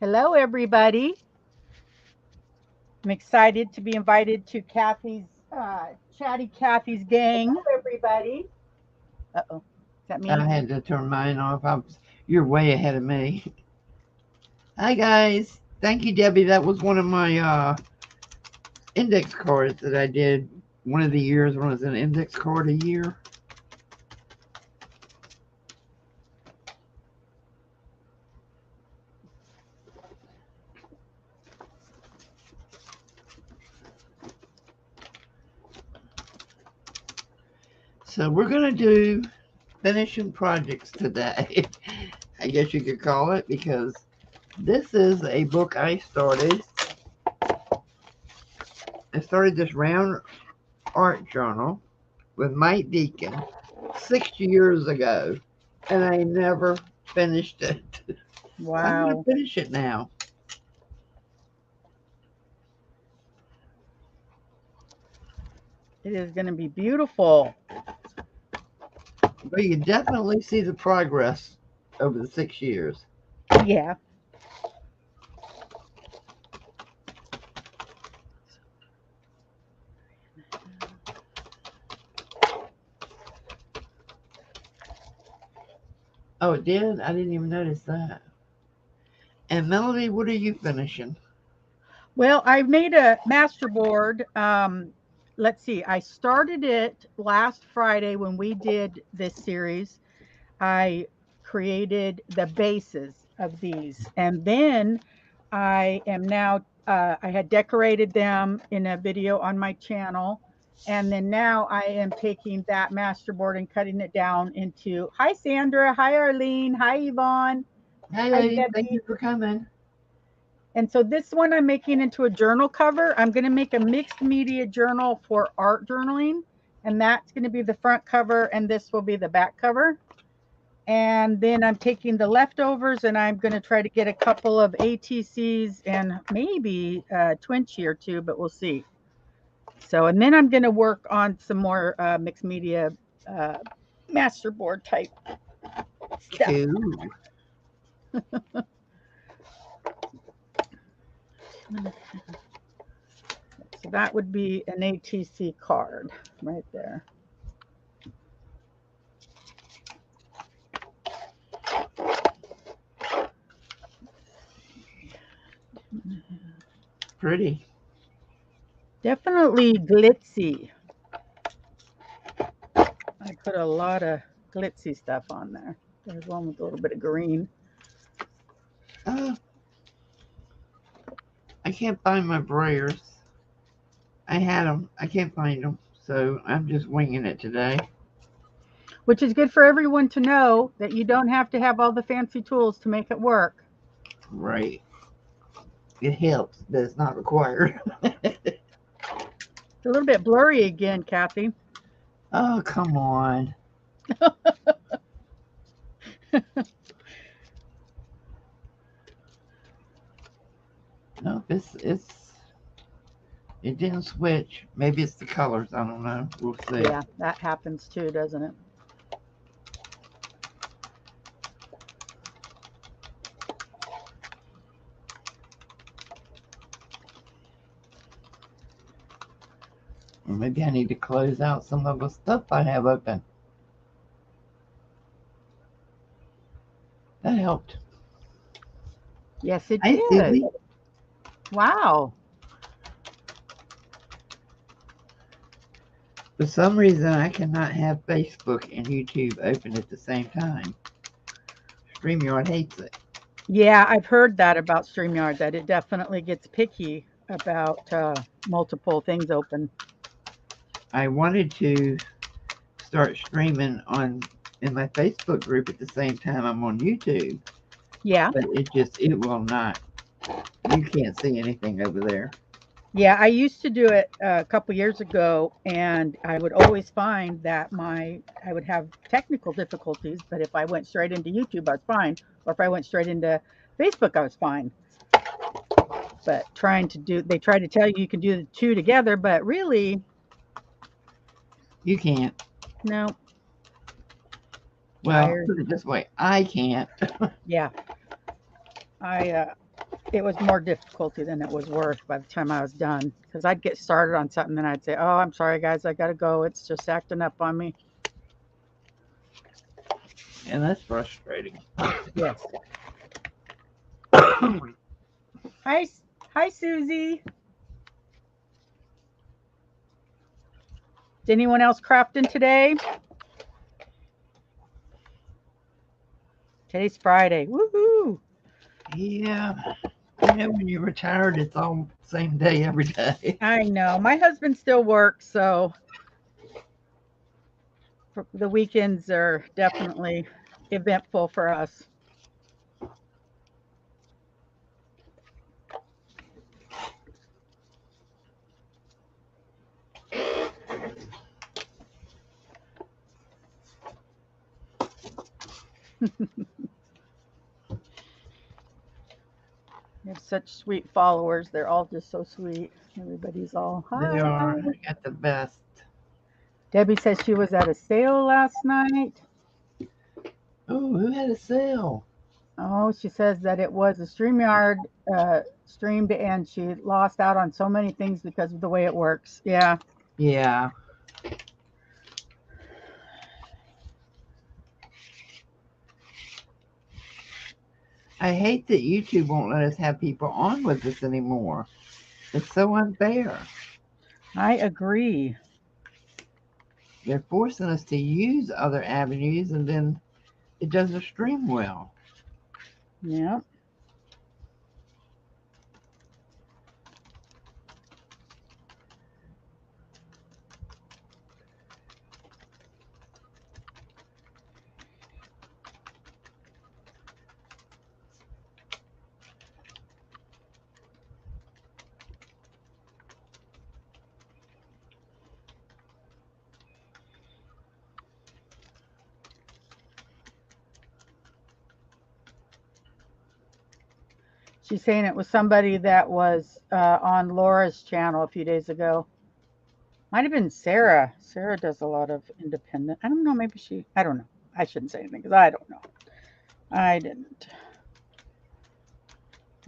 Hello, everybody. I'm excited to be invited to Chatty Kathy's gang. Hello, everybody. Uh-oh. Is that I me? had to turn mine off. You're way ahead of me. Hi, guys. Thank you, Debbie. That was one of my index cards that I did one of the years when it was an index card a year. So we're going to do finishing projects today. I guess you could call it, because this is a book I started. I started this round art journal with Mike Deacon 6 years ago, and I never finished it. So I'm going to Wow. finish it now. It is going to be beautiful. But you can definitely see the progress over the 6 years. Yeah. Oh, it did? I didn't even notice that. And Melody, what are you finishing? Well, I made a masterboard. Let's see. I started it last Friday when we did this series. I created the bases of these, and then I am now I had decorated them in a video on my channel, and then now I am taking that masterboard and cutting it down into, hi Sandra, hi Arlene, hi Yvonne, Hey, hi ladies, thank Debbie. you for coming. And so this one I'm making into a journal cover. I'm going to make a mixed media journal for art journaling, and that's going to be the front cover, and this will be the back cover. And then I'm taking the leftovers and I'm going to try to get a couple of ATCs and maybe a Twinchy or two, but we'll see. So, and then I'm going to work on some more mixed media uh, masterboard type stuff. Cool. So that would be an ATC card right there. Pretty. Definitely glitzy. I put a lot of glitzy stuff on there. There's one with a little bit of green. Uh, I can't find my brayers. I had them. I can't find them. So I'm just winging it today. Which is good for everyone to know that you don't have to have all the fancy tools to make it work. Right. It helps, but it's not required. It's a little bit blurry again, Kathy. Oh, come on. No, it didn't switch. Maybe it's the colors. I don't know. We'll see. Yeah, that happens too, doesn't it? Or maybe I need to close out some of the stuff I have open. That helped. Yes, it Hi, did. Susie. Wow. For some reason, I cannot have Facebook and YouTube open at the same time. StreamYard hates it. Yeah, I've heard that about StreamYard, that it definitely gets picky about multiple things open. I wanted to start streaming on in my Facebook group at the same time I'm on YouTube, Yeah. but it will not. You can't see anything over there. Yeah, I used to do it a couple years ago, and I would always find that I would have technical difficulties, but if I went straight into YouTube, I was fine, or if I went straight into Facebook, I was fine. But they try to tell you you can do the two together, but really, You can't. no, Well, tired. put it this way, I can't. Yeah, I it was more difficulty than it was worth by the time I was done. Because I'd get started on something, then I'd say, "Oh, I'm sorry, guys, I gotta go. It's just acting up on me." And that's frustrating. Yes. Hi, hi, Susie. Is anyone else crafting today? Today's Friday. Woohoo! Yeah. You know, when you're retired, it's all same day every day. I know. My husband still works, so the weekends are definitely eventful for us. We have such sweet followers. They're all just so sweet. Everybody's all, They hi. are at the best. Debbie says she was at a sale last night. Oh, who had a sale? Oh, she says that it was a StreamYard streamed and she lost out on so many things because of the way it works. Yeah. Yeah. I hate that YouTube won't let us have people on with us anymore. It's so unfair. I agree. They're forcing us to use other avenues and then it doesn't stream well. Yeah. She's saying it was somebody that was on Laura's channel a few days ago. Might have been Sarah. Sarah does a lot of independent. I don't know. Maybe she, I don't know. I shouldn't say anything because I don't know. I didn't.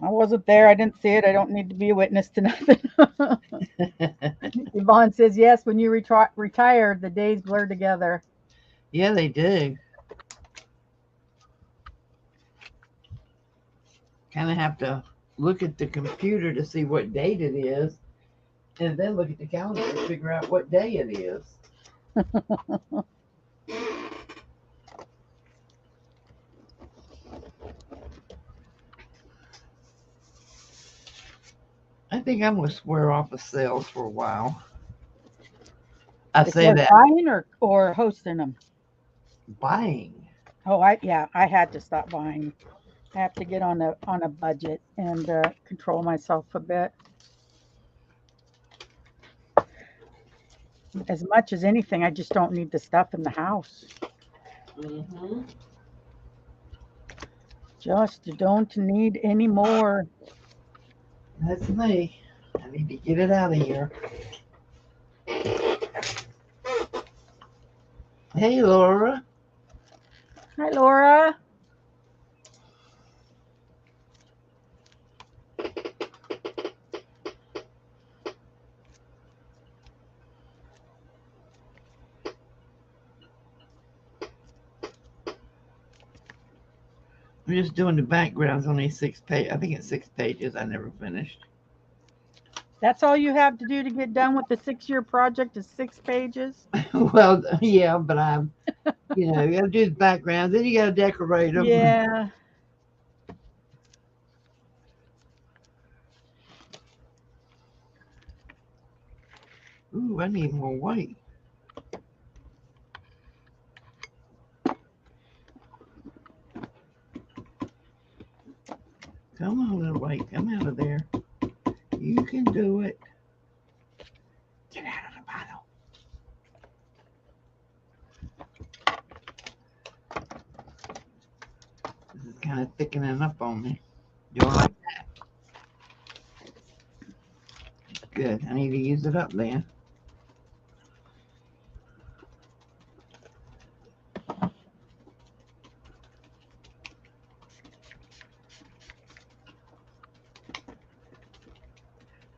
I wasn't there. I didn't see it. I don't need to be a witness to nothing. Yvonne says, yes, when you retire, the days blur together. Yeah, they do. Kind of have to look at the computer to see what date it is and then look at the calendar to figure out what day it is. I think I'm going to swear off of sales for a while. I As say far as that buying or hosting them. buying. Oh, yeah, I had to stop buying. I have to get on a budget and control myself a bit. As much as anything, I just don't need the stuff in the house. Mm-hmm. Just don't need any more. That's me. I need to get it out of here. Hey, Laura. Hi, Laura. I'm just doing the backgrounds on these 6 pages. I think it's 6 pages. I never finished. That's all you have to do to get done with the 6-year project is 6 pages. Well, yeah, but you got to do the backgrounds, then you got to decorate them. Yeah. Ooh, I need more white. Come on, little white. Come out of there. You can do it. Get out of the bottle. This is kind of thickening up on me. You don't like that? Good. I need to use it up then.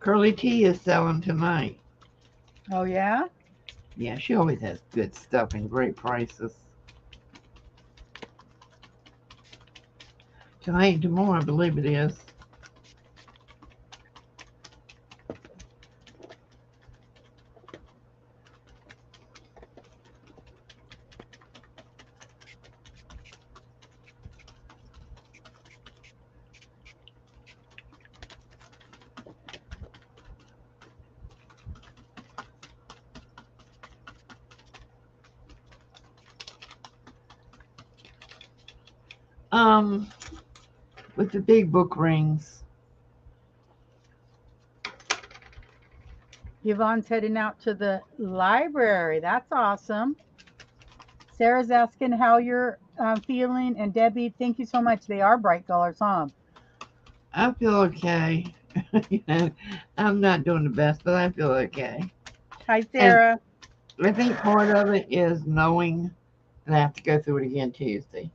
Curly Tea is selling tonight. Oh, yeah? Yeah, she always has good stuff and great prices. Tonight and tomorrow, I believe it is. With the big book rings. Yvonne's heading out to the library. That's awesome. Sarah's asking how you're feeling. And Debbie, thank you so much. They are bright colors, huh? I feel okay. You know, I'm not doing the best, but I feel okay. Hi, And Sarah. I think part of it is knowing that I have to go through it again Tuesday.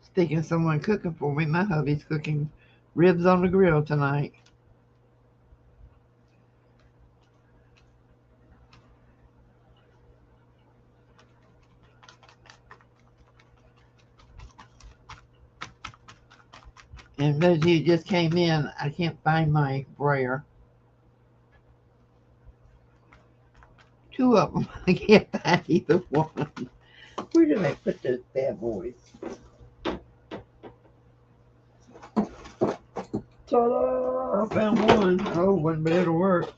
Speaking of someone cooking for me, my hubby's cooking ribs on the grill tonight. And those of you who just came in, I can't find my brayer. Two of them. I can't find either one. Where did I put those bad boys? Ta-da! I found one. Oh, one better work.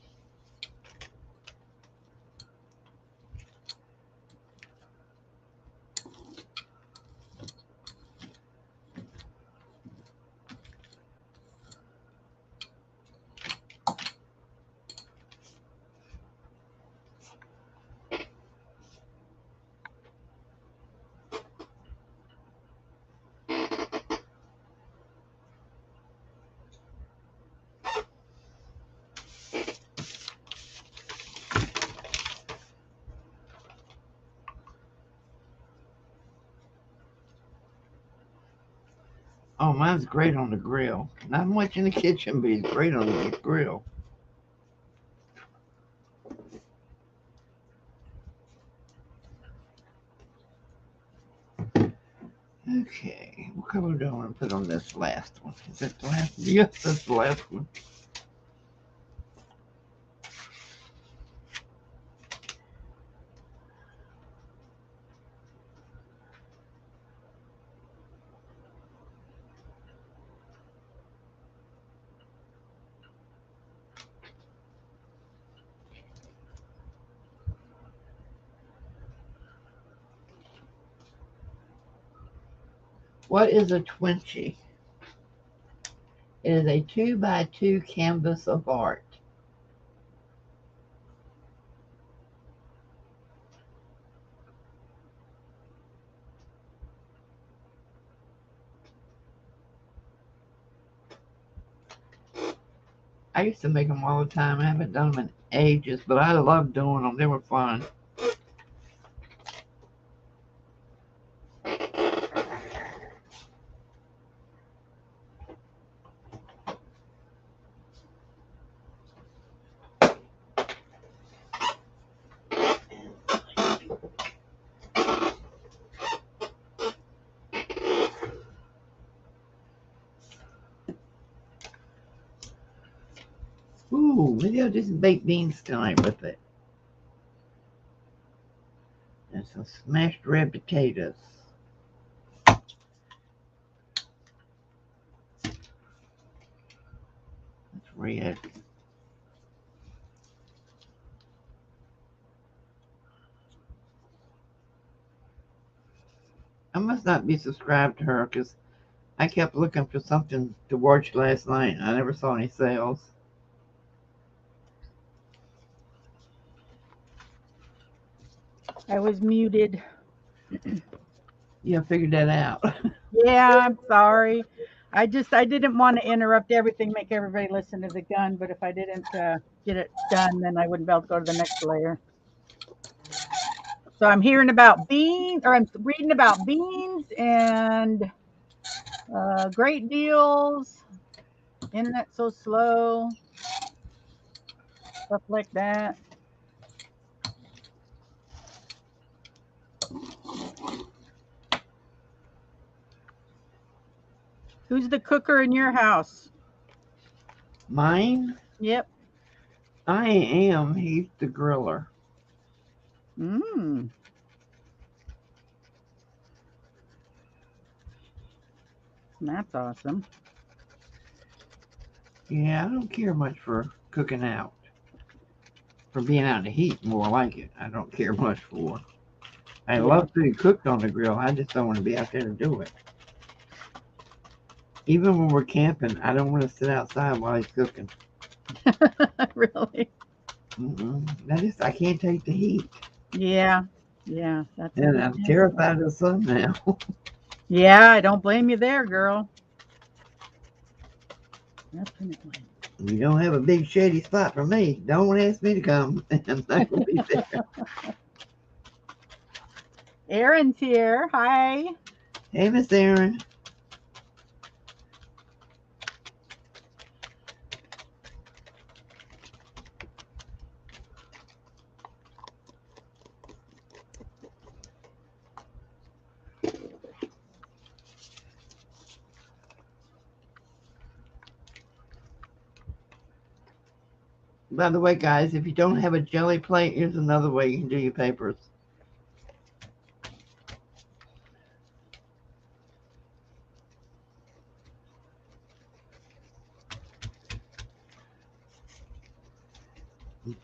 Oh, mine's great on the grill. Not much in the kitchen, but it's great on the grill. Okay, what color do I want to put on this last one? Is that the last one? Yes, that's the last one. What is a Twinchie? It is a 2x2 canvas of art. I used to make them all the time. I haven't done them in ages, but I love doing them. They were fun. Ooh, maybe I'll do some baked beans tonight with it. And some smashed red potatoes. That's red. I must not be subscribed to her because I kept looking for something to watch last night. I never saw any sales. I was muted. Yeah, I figured that out. Yeah, I'm sorry. I didn't want to interrupt everything, make everybody listen to the gun, but if I didn't get it done, then I wouldn't be able to go to the next layer. So I'm hearing about beans, or I'm reading about beans and Great deals. Internet so slow. Stuff like that. Who's the cooker in your house? Mine? Yep. I am. He's the griller. Mmm. That's awesome. Yeah, I don't care much for cooking out. For being out in the heat, more like it. I don't care much for. I Yeah. love food cooked on the grill. I just don't want to be out there to do it. Even when we're camping, I don't want to sit outside while he's cooking. Really? I can't take the heat. Yeah. Yeah. That's And I'm understandable. terrified of the sun now. Yeah, I don't blame you there, girl. Definitely. You don't have a big shady spot for me. Don't ask me to come. I'm not going to be there. Erin's here. Hi. Hey, Miss Erin. By the way, guys, if you don't have a jelly plate, here's another way you can do your papers.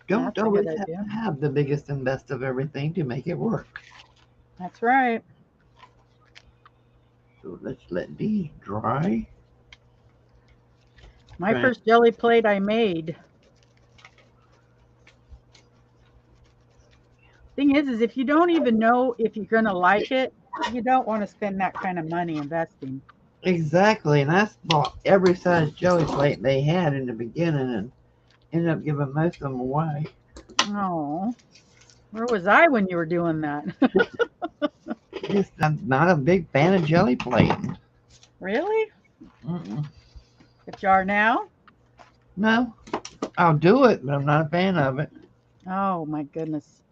Don't That's a good always have idea. to have the biggest and best of everything to make it work. That's right. So let's let these dry. My Right. first jelly plate I made. Thing is if you don't even know if you're going to like it, you don't want to spend that kind of money investing. Exactly, and I bought every size jelly plate they had in the beginning and ended up giving most of them away. Oh, where was I when you were doing that? Just I'm not a big fan of jelly plating. Really? Mm-mm. But you are now? No, I'll do it, but I'm not a fan of it. Oh my goodness.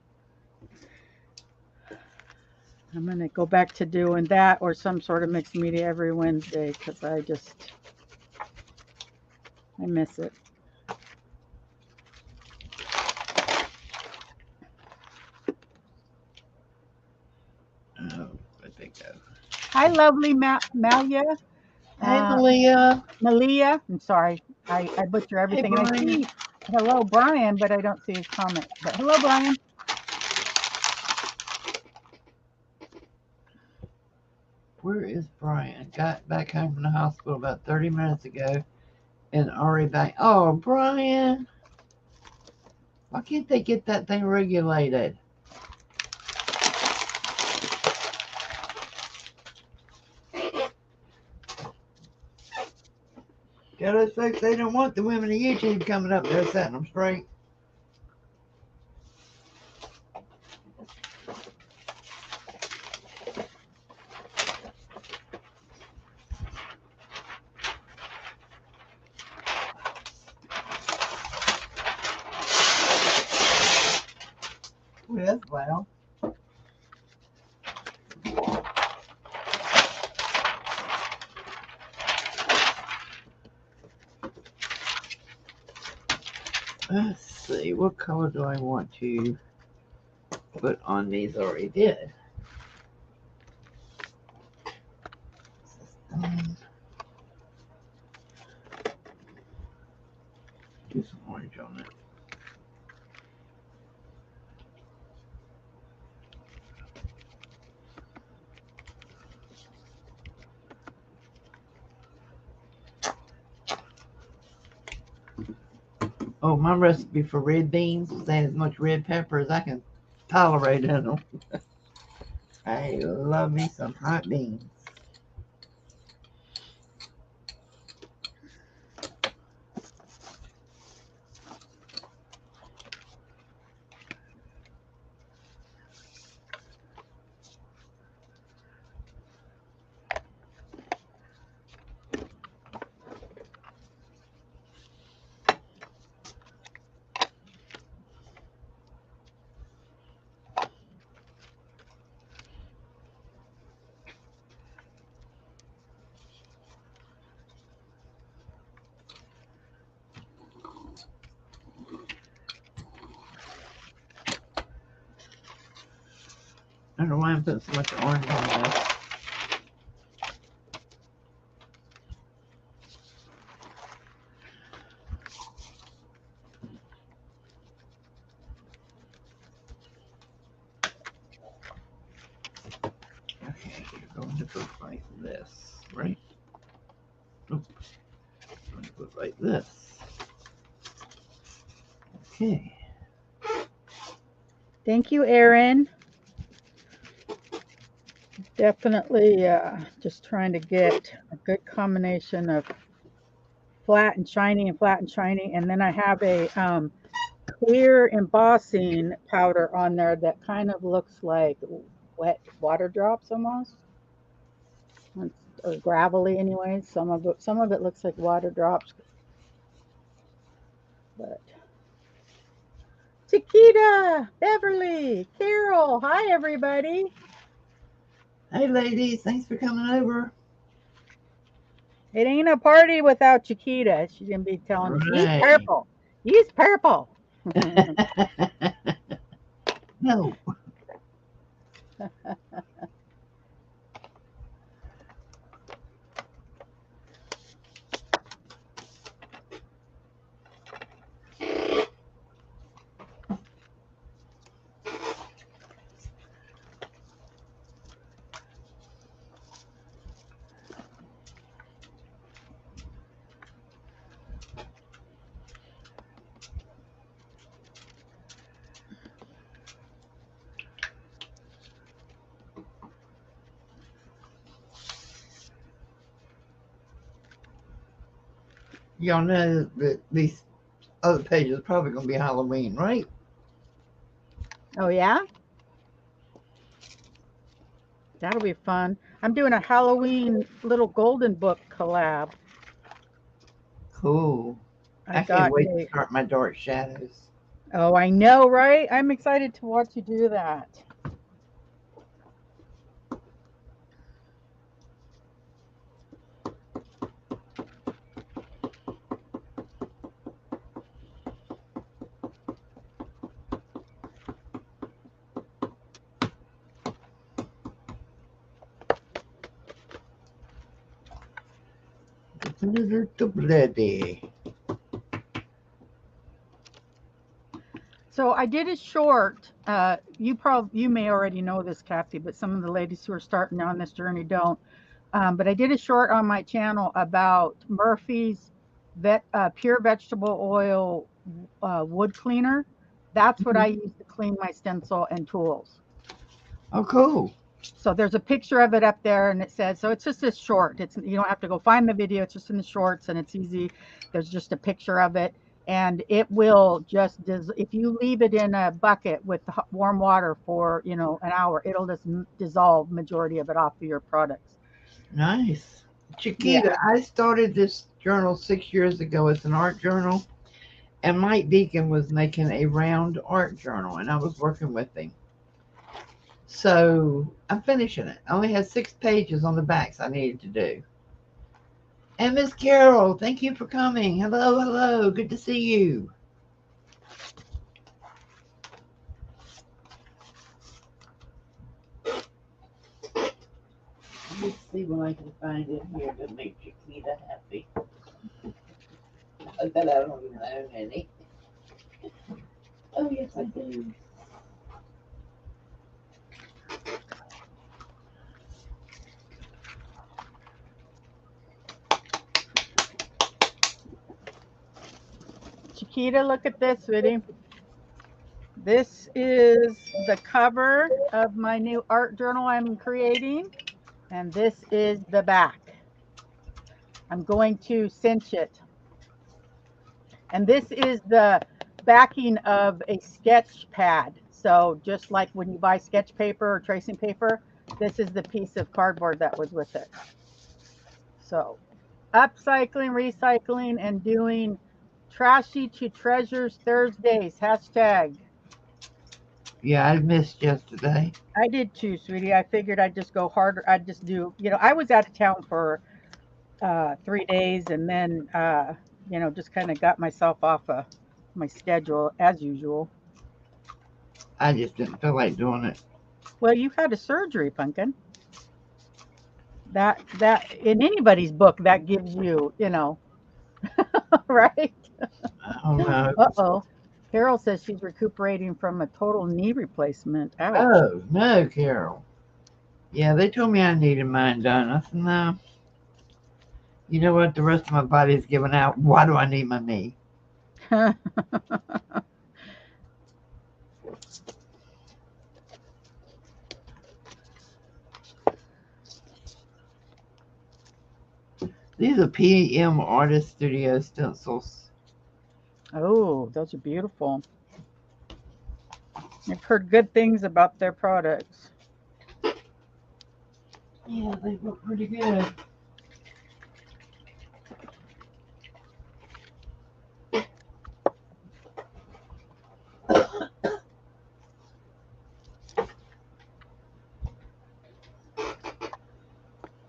I'm going to go back to doing that or some sort of mixed media every Wednesday because I miss it. Oh, where'd they go? Hi, lovely Malia. Hey, Malia. Malia. I'm sorry. I butcher Hey, everything. And I Brian. see hello, Brian, but I don't see his comment. But hello, Brian. Where is Brian? Got back home from the hospital about 30 minutes ago and already back. Oh, Brian. Why can't they get that thing regulated? Tell those folks they don't want the women of YouTube coming up there setting them straight. Well, that's loud. Let's see, what color do I want to put on these? Already did. Do some orange on it. Oh, my recipe for red beans is add as much red pepper as I can tolerate in them. I love me some hot beans. I don't know why I'm putting so much orange on this. Okay, you're going to put like this, right? Nope. I'm going to put like this. Okay. Thank you, Erin. Definitely just trying to get a good combination of flat and shiny and flat and shiny. And then I have a clear embossing powder on there that kind of looks like wet water drops almost, or gravelly anyway. Some of it looks like water drops, but Chiquita, Beverly, Carol, hi everybody. Hey ladies, thanks for coming over. It ain't a party without Chiquita. She's gonna be telling me he's Right. purple. He's purple. No. Y'all know that these other pages are probably going to be Halloween, right? Oh yeah? That'll be fun. I'm doing a Halloween little golden book collab. Cool. I I've can't got wait to start my dark shadows. Oh, I know, right? I'm excited to watch you do that. Bloody. So I did a short. You may already know this, Kathy, but some of the ladies who are starting on this journey don't. But I did a short on my channel about Murphy's pure vegetable oil wood cleaner. That's what I use to clean my stencil and tools. Oh, cool. So there's a picture of it up there, and it says, so it's just this short. You don't have to go find the video. It's just in the shorts, and it's easy. There's just a picture of it, and it will just if you leave it in a bucket with warm water for an hour, it'll just dissolve majority of it off of your products. Nice. Chiquita, Yeah. I started this journal 6 years ago. It's an art journal. And Mike Deacon was making a round art journal, and I was working with him. So I'm finishing it. I only had 6 pages on the backs I needed to do. And Miss Carol, thank you for coming. Hello, hello. Good to see you. Let's see what I can find in here to make Chiquita happy. I bet I don't even own any. Oh, yes, I do. Chiquita, look at this, sweetie. This is the cover of my new art journal I'm creating, and this is the back. I'm going to cinch it. And this is the backing of a sketch pad. So just like when you buy sketch paper or tracing paper, this is the piece of cardboard that was with it. So upcycling, recycling, and doing Trashy to Treasures Thursdays, hashtag. Yeah, I missed yesterday. I did too, sweetie. I figured I'd just go harder. I'd just do, I was out of town for 3 days, and then, just kind of got myself off of my schedule as usual. I just didn't feel like doing it. Well, you had a surgery, Pumpkin. That in anybody's book that gives you, right? Oh no. Uh-oh. Carol says she's recuperating from a total knee replacement. Ouch. Oh no, Carol. Yeah, they told me I needed mine done. I said, no. You know what? The rest of my body is giving out. Why do I need my knee? These are PM Artist Studio stencils. Oh, those are beautiful. I've heard good things about their products. Yeah, they look pretty good.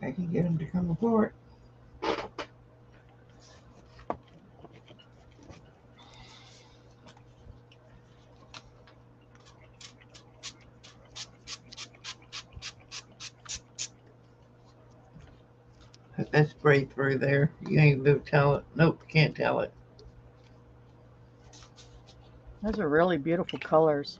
I can get them to come apart. Put that spray through there. You ain't able to tell it. Nope, can't tell it. Those are really beautiful colors.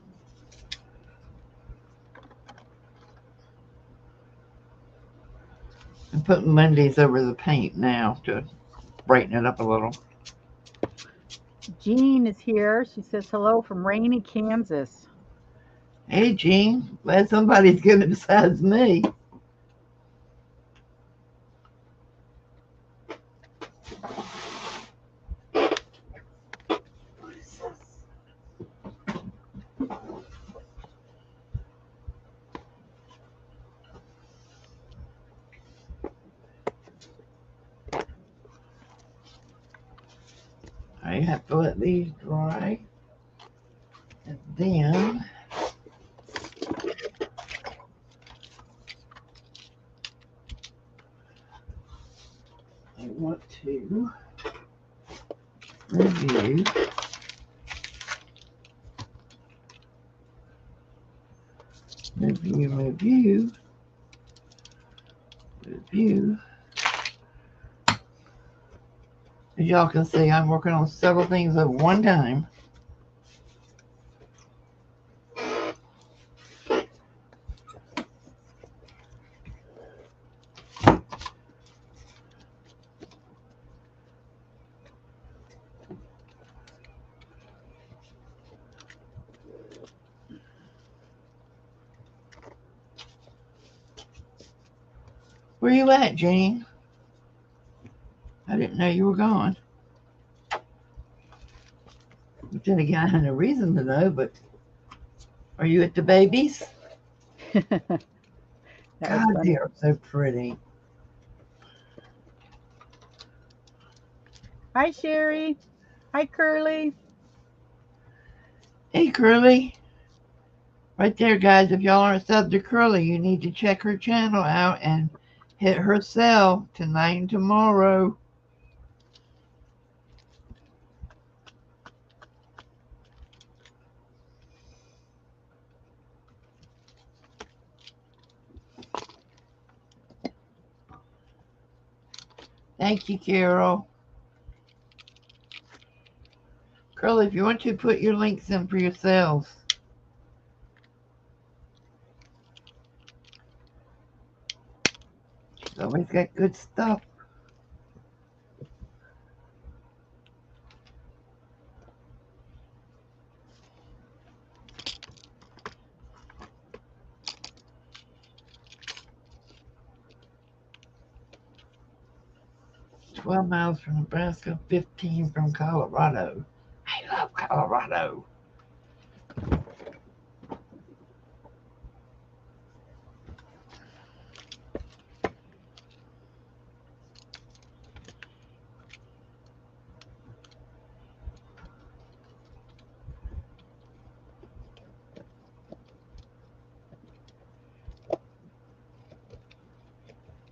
I'm putting Mondays over the paint now to brighten it up a little. Jean is here. She says hello from rainy Kansas. Hey, Jean, glad somebody's good besides me. I have to let these dry. And then I want to review As y'all can see, I'm working on several things at one time. Where you at, Jane? I didn't know you were gone. But then again, I had no reason to know, but are you at the babies? That was God, they funny. are so pretty. Hi, Sherry. Hi, Curly. Hey, Curly. Right there, guys. If y'all aren't subbed to Curly, you need to check her channel out and hit her sell tonight and tomorrow. Thank you, Carol. Curly, if you want to put your links in for yourselves. She's always got good stuff. "12 miles from Nebraska, 15 from Colorado." I love Colorado.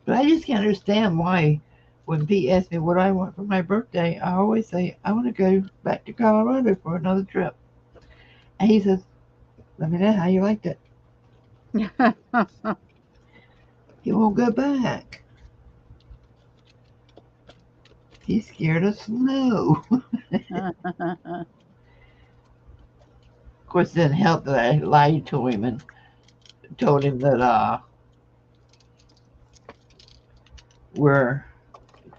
'But I just can't understand why when Pete asks me what I want for my birthday, I always say, I want to go back to Colorado for another trip. And he says, let me know how you liked it. He won't go back. He's scared of snow. Of course, it didn't help that I lied to him and told him that we're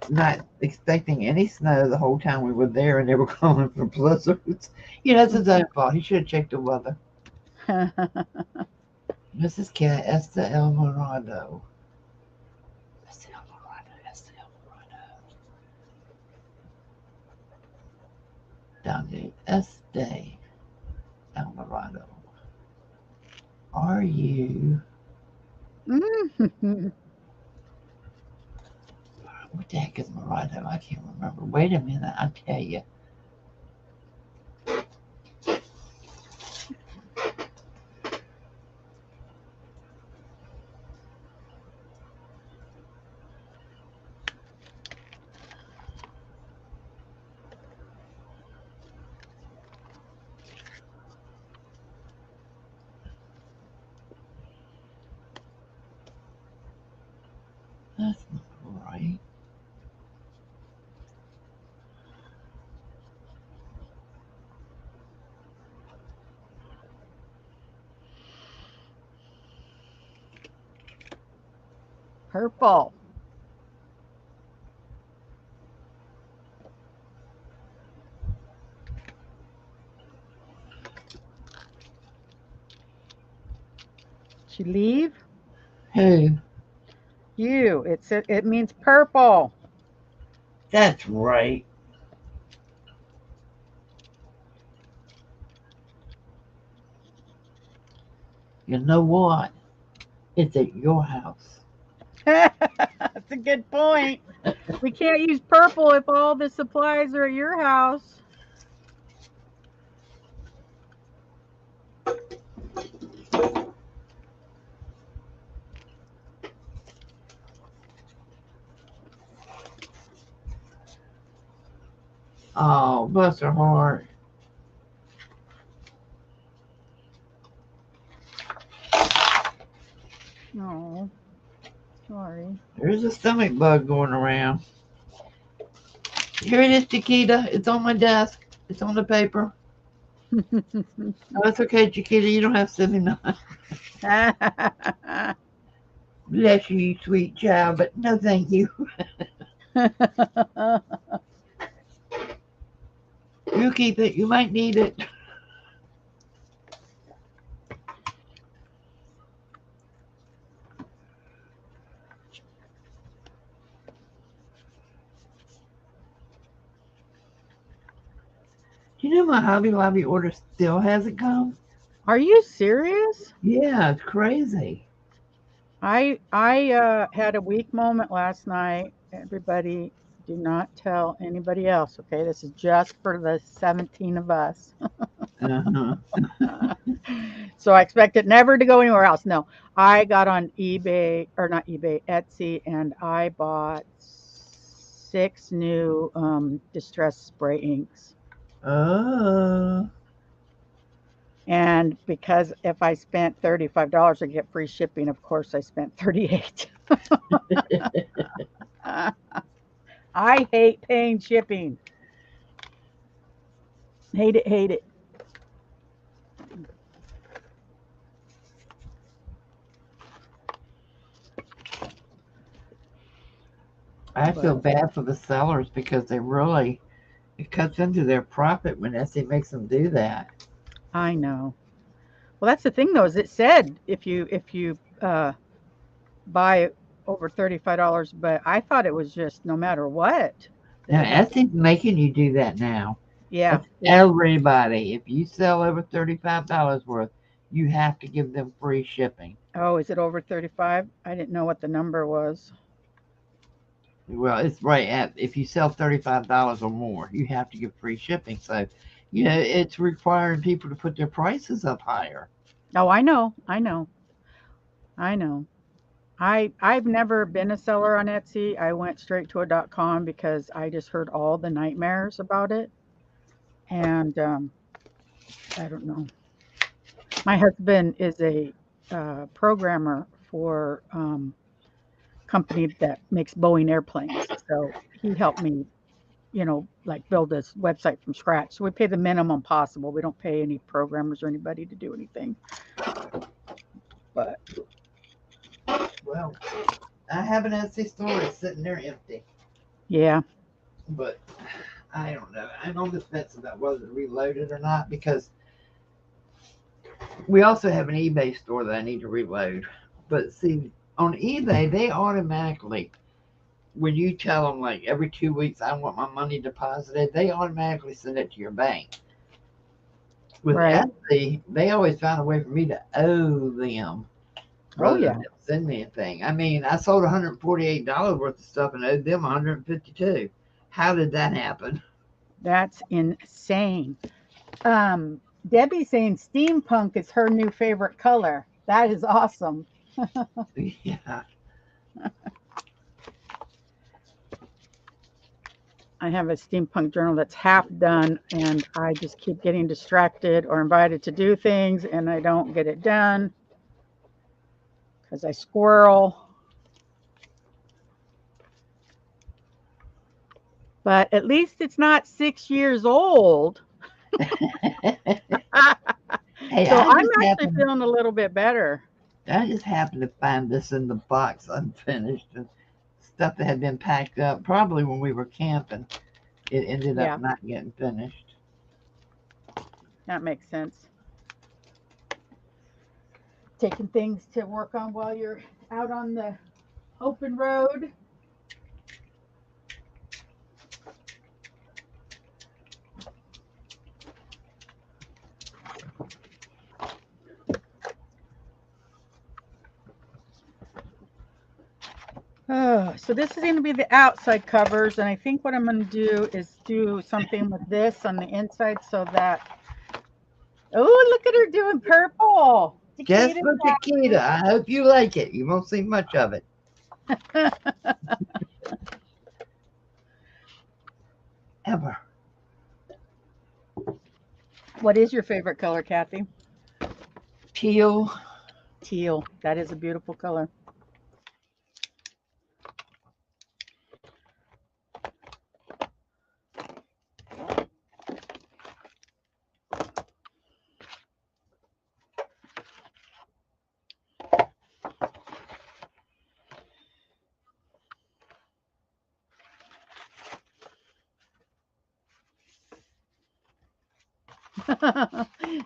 not expecting any snow the whole time we were there, and they were calling for blizzards. That's his own fault. He should have checked the weather. Mrs. Cat, Esther El Morado. Esther El Morado, Esther El Morado. Down there, Esther El Morado. Are you? What the heck is Morado? I can't remember. Wait a minute, I'll tell you. That's not right. Purple. Did you leave? Who? You. It means purple. That's right. You know what? It's at your house. That's a good point. We can't use purple if all the supplies are at your house. Oh, bless her heart. Oh, sorry. There's a stomach bug going around. Here it is, Chiquita. It's on my desk. It's on the paper. Oh, it's okay, Chiquita. You don't have 79. Bless you, you sweet child, but no thank you. You keep it. You might need it. Do you know my Hobby Lobby order still hasn't come? Are you serious? Yeah, it's crazy. I had a weak moment last night. Everybody, do not tell anybody else, okay? This is just for the 17 of us. Uh-huh. So I expect it never to go anywhere else. No, I got on eBay, or not eBay, Etsy, and I bought 6 new distress spray inks. Oh. And because if I spent $35, I get free shipping, of course I spent 38. I hate paying shipping. Hate it, hate it. I feel But bad for the sellers because it cuts into their profit when Etsy makes them do that. I know. Well, that's the thing though, is it said if you buy over $35, but I thought it was just no matter what. Now, It has Etsy's making you do that now. yeah. That's everybody. If you sell over $35 worth, you have to give them free shipping. Oh, is it over 35? I didn't know what the number was. Well, it's right at if you sell $35 or more, you have to give free shipping. So, it's requiring people to put their prices up higher. Oh, I know. I know. I know. I've never been a seller on Etsy. I went straight to a .com because I just heard all the nightmares about it. And I don't know. My husband is a programmer for company that makes Boeing airplanes. So he helped me, like build this website from scratch. So we pay the minimum possible. We don't pay any programmers or anybody to do anything. But Well, I have an Etsy store. It's sitting there empty. yeah, But I don't know. I'm on the fence about whether to reload it or not because we also have an eBay store that I need to reload. But see, on eBay, they automatically, when you tell them like every 2 weeks I want my money deposited, they automatically send it to your bank. With right. Etsy, they always found a way for me to owe them Oh rather yeah, than them send me a thing. I mean, I sold $148 worth of stuff and owed them 152. How did that happen? that's insane. Debbie's saying steampunk is her new favorite color. That is awesome. Yeah. I have a steampunk journal that's half done, and I just keep getting distracted or invited to do things, and I don't get it done because I squirrel. But at least it's not 6 years old. Hey, So I'm actually feeling a little bit better. I just happened to find this in the box unfinished and stuff that had been packed up. Probably when we were camping, it ended up Yeah, not getting finished. that makes sense. Taking things to work on while you're out on the open road. So this is going to be the outside covers, and I think what I'm going to do is do something with this on the inside so that. Oh, look at her doing purple. Just Chiquita. for Chiquita. I hope you like it. You won't see much of it. Ever. What is your favorite color, Kathy? Teal. Teal. That is a beautiful color.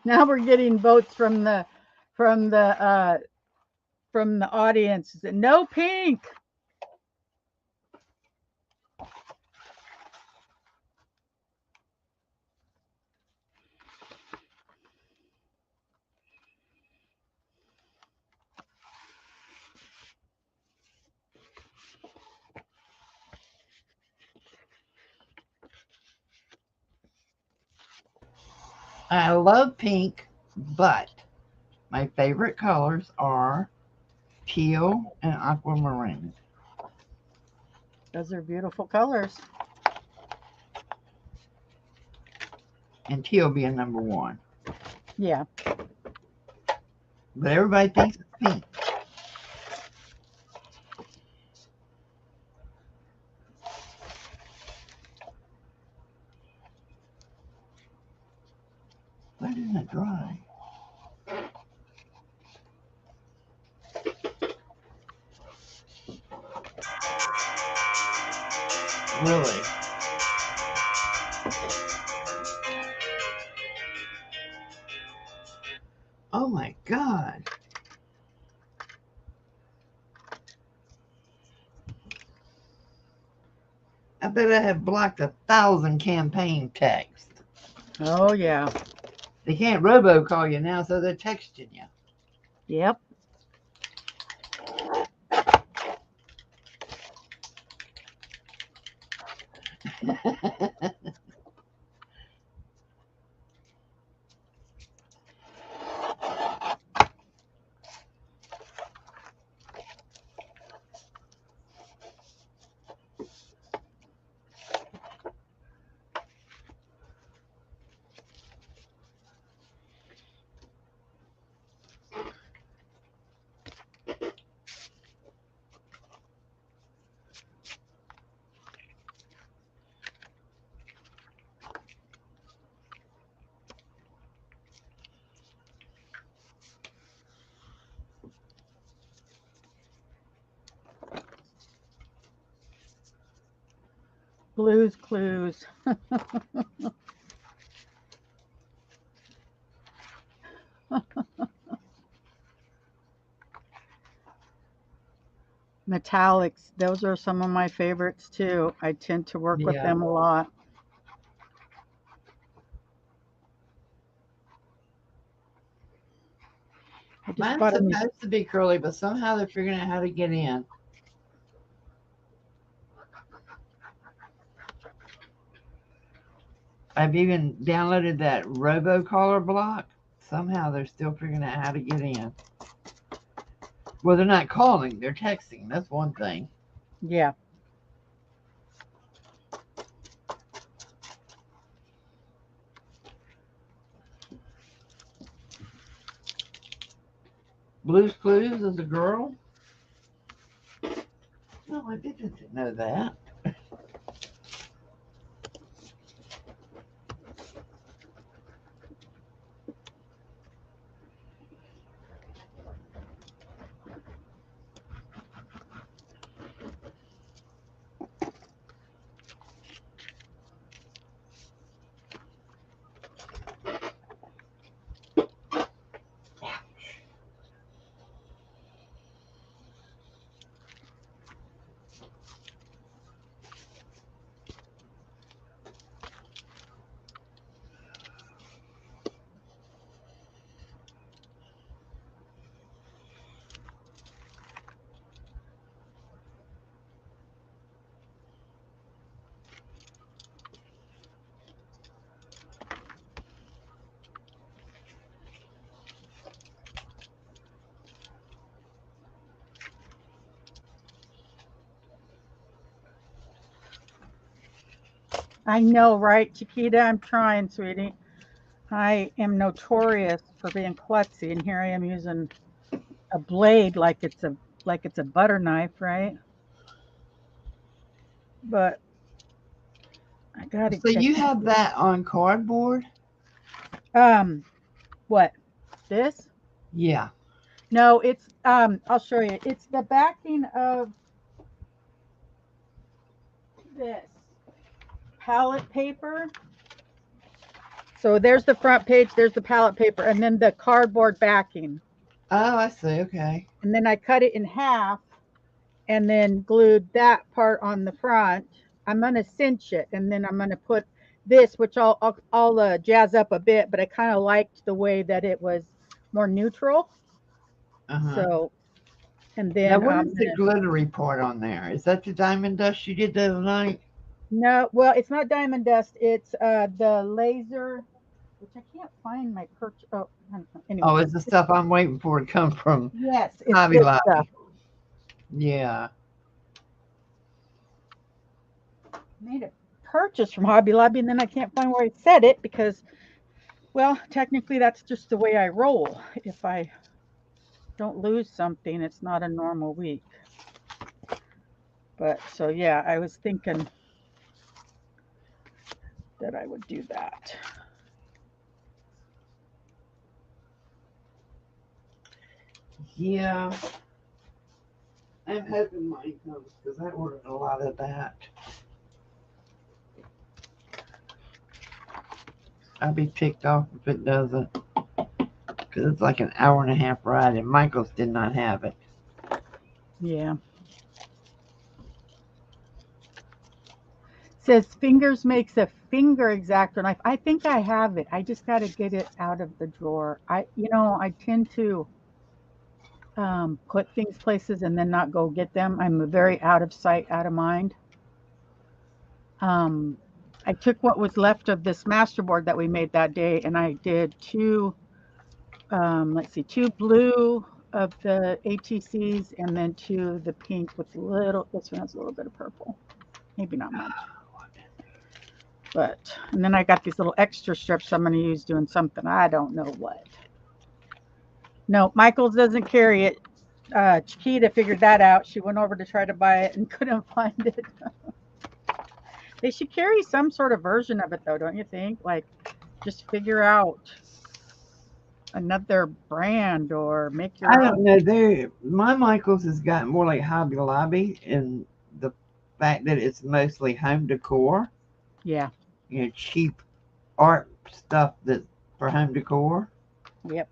Now we're getting votes from the uh, from the audience. No pink. I love pink, but my favorite colors are teal and aquamarine. Those are beautiful colors. And teal being number one. Yeah. But everybody thinks it's pink. Why didn't it dry? Really? Oh my God. I bet I have blocked 1,000 campaign texts. Oh yeah. They can't robocall you now, so they're texting you. Yep. Blues Clues. Metallics, those are some of my favorites too. I tend to work with Yeah. them a lot. I just Mine's bought a new. supposed to be curly, but somehow they're figuring out how to get in. I've even downloaded that robo-collar block. Somehow they're still figuring out how to get in. Well, they're not calling, they're texting. That's one thing. Yeah. Blue's Clues is a girl? No, I didn't know that. I know, right, Chiquita? I'm trying, sweetie. I am notorious for being klutzy, and here I am using a blade like it's a butter knife, right? But I gotta So get you have that on cardboard? what? This? Yeah. No, it's I'll show you. It's the backing of this palette paper. So there's the front page, there's the palette paper, and then the cardboard backing. Oh, I see. Okay. And then I cut it in half and then glued that part on the front. I'm gonna cinch it, and then I'm gonna put this, which I'll jazz up a bit, but I kind of liked the way that it was more neutral. Uh-huh. So, and Now, then what is the glittery part on there? Is that the diamond dust you did the other night? no, well, it's not diamond dust. It's the laser, which I can't find my perch. Oh, anyway, Oh, it's the stuff I'm waiting for to come from yes, it's Hobby this stuff. Lobby. Yeah. Made a purchase from Hobby Lobby, and then I can't find where I said it because, well, technically that's just the way I roll. If I don't lose something, it's not a normal week. But so yeah, I was thinking that I would do that. Yeah. I'm hoping mine comes because I ordered a lot of that. I'll be ticked off if it doesn't because it's like an hour and a half ride, and Michael's did not have it. Yeah. Says fingers makes a finger exactor knife. I think I have it. I just got to get it out of the drawer. I tend to put things places and then not go get them. I'm a very out of sight, out of mind. Um, I took what was left of this masterboard that we made that day, and I did two. Let's see, two blue of the ATCs, and then two the pink with little. This one has a little bit of purple, maybe not much. But and then I got these little extra strips I'm going to use doing something. I don't know what. No, Michael's doesn't carry it. Chiquita figured that out. She went over to try to buy it and couldn't find it. They should carry some sort of version of it, though, don't you think? Like, just figure out another brand or make your I own. don't know. My Michael's has gotten more like Hobby Lobby, and the fact that it's mostly home decor. Yeah. You know, cheap art stuff that's for home decor. Yep.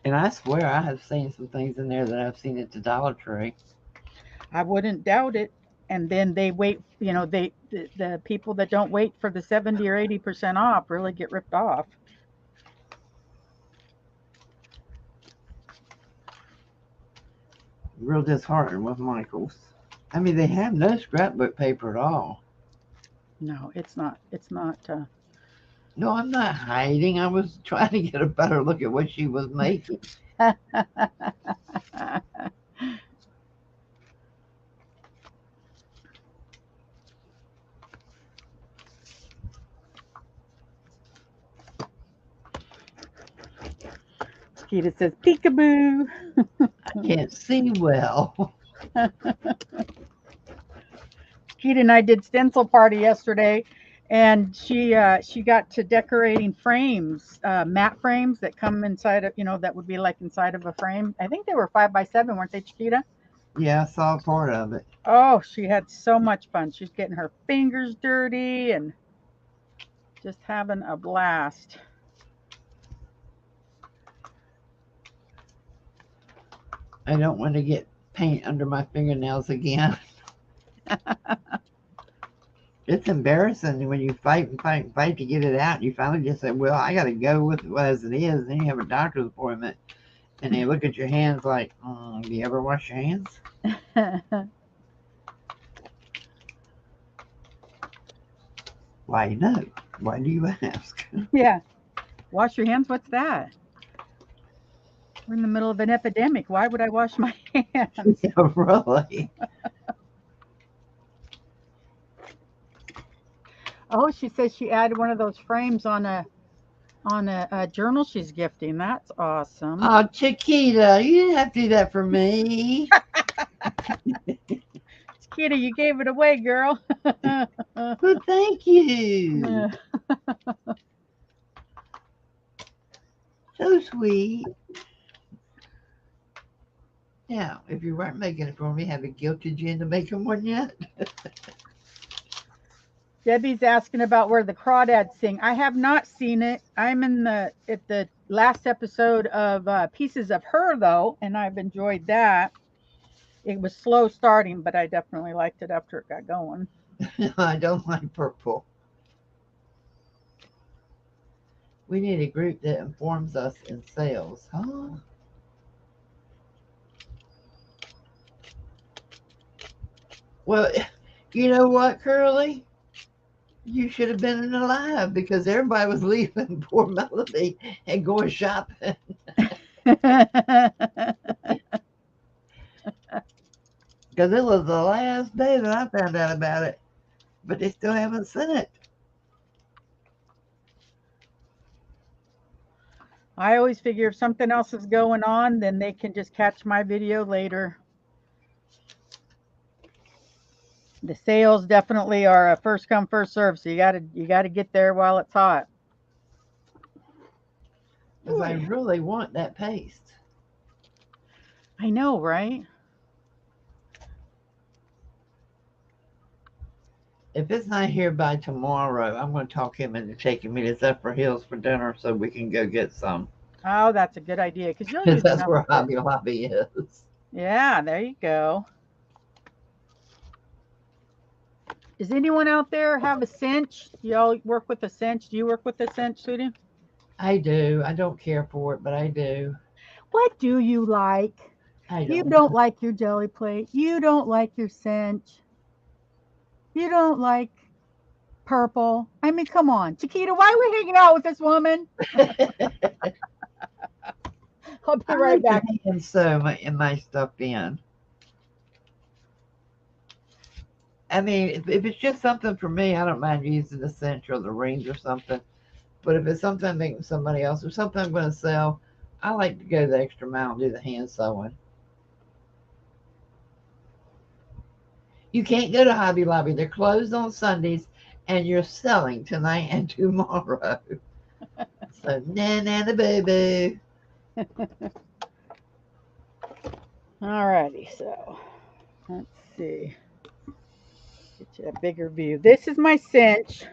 And I swear I have seen some things in there that I've seen at the Dollar Tree. I wouldn't doubt it. And then they wait, the people that don't wait for the 70 or 80% off really get ripped off. Real disheartened with Michaels. I mean, they have no scrapbook paper at all. No, it's not. It's not. No, I'm not hiding. I was trying to get a better look at what she was making. Chiquita says peekaboo. I can't see well. Chiquita and I did stencil party yesterday, and she got to decorating frames, matte frames that come inside of, that would be like inside of a frame. I think they were 5x7, weren't they, Chiquita? Yeah, I saw part of it. Oh, she had so much fun. She's getting her fingers dirty and just having a blast. I don't want to get paint under my fingernails again. It's embarrassing when you fight and fight and fight to get it out. And you finally just say, well, I got to go with it as it is. And then you have a doctor's appointment. And they look at your hands like, do you ever wash your hands? Why, no. Why do you ask? Yeah. Wash your hands? What's that? We're in the middle of an epidemic. Why would I wash my hands? Yeah, really. Oh, she says she added one of those frames on a journal she's gifting. That's awesome. Oh, Chiquita, you didn't have to do that for me. Chiquita, you gave it away, girl. Well, thank you. So sweet. Now, if you weren't making it for me, have it guilted you into making one yet? Debbie's asking about where the crawdads sing. I have not seen it. I'm at the last episode of Pieces of Her, though, and I've enjoyed that. It was slow starting, but I definitely liked it after it got going. I don't like purple. We need a group that informs us in sales, huh? Well, you know what, Curly? You should have been in the live because everybody was leaving poor Melody and going shopping. Because it was the last day that I found out about it, but they still haven't sent it. I always figure if something else is going on, then they can just catch my video later. The sales definitely are a first come first serve, so you gotta get there while it's hot. Because I really want that paste. I know, right? If it's not here by tomorrow, I'm going to talk him into taking me to Zephyr Hills for dinner so we can go get some. Oh, that's a good idea because you'll Because use that's enough where of it. Hobby Lobby is. Yeah, there you go. Does anyone out there have a cinch? Y'all work with a cinch? Do you work with a cinch, sweetie? I do. I don't care for it, but I do. What do you like? You don't like your jelly plate. You don't like your cinch. You don't like purple. I mean, come on. Chiquita, why are we hanging out with this woman? I'll be right back. And so my stuff in. I mean, if it's just something for me, I don't mind using the cinch or the rings or something. But if it's something I'm making somebody else or something I'm going to sell, I like to go the extra mile and do the hand sewing. You can't go to Hobby Lobby. They're closed on Sundays, and you're selling tonight and tomorrow. So, na boo. All righty, so Let's see. Get you a bigger view. This is my cinch.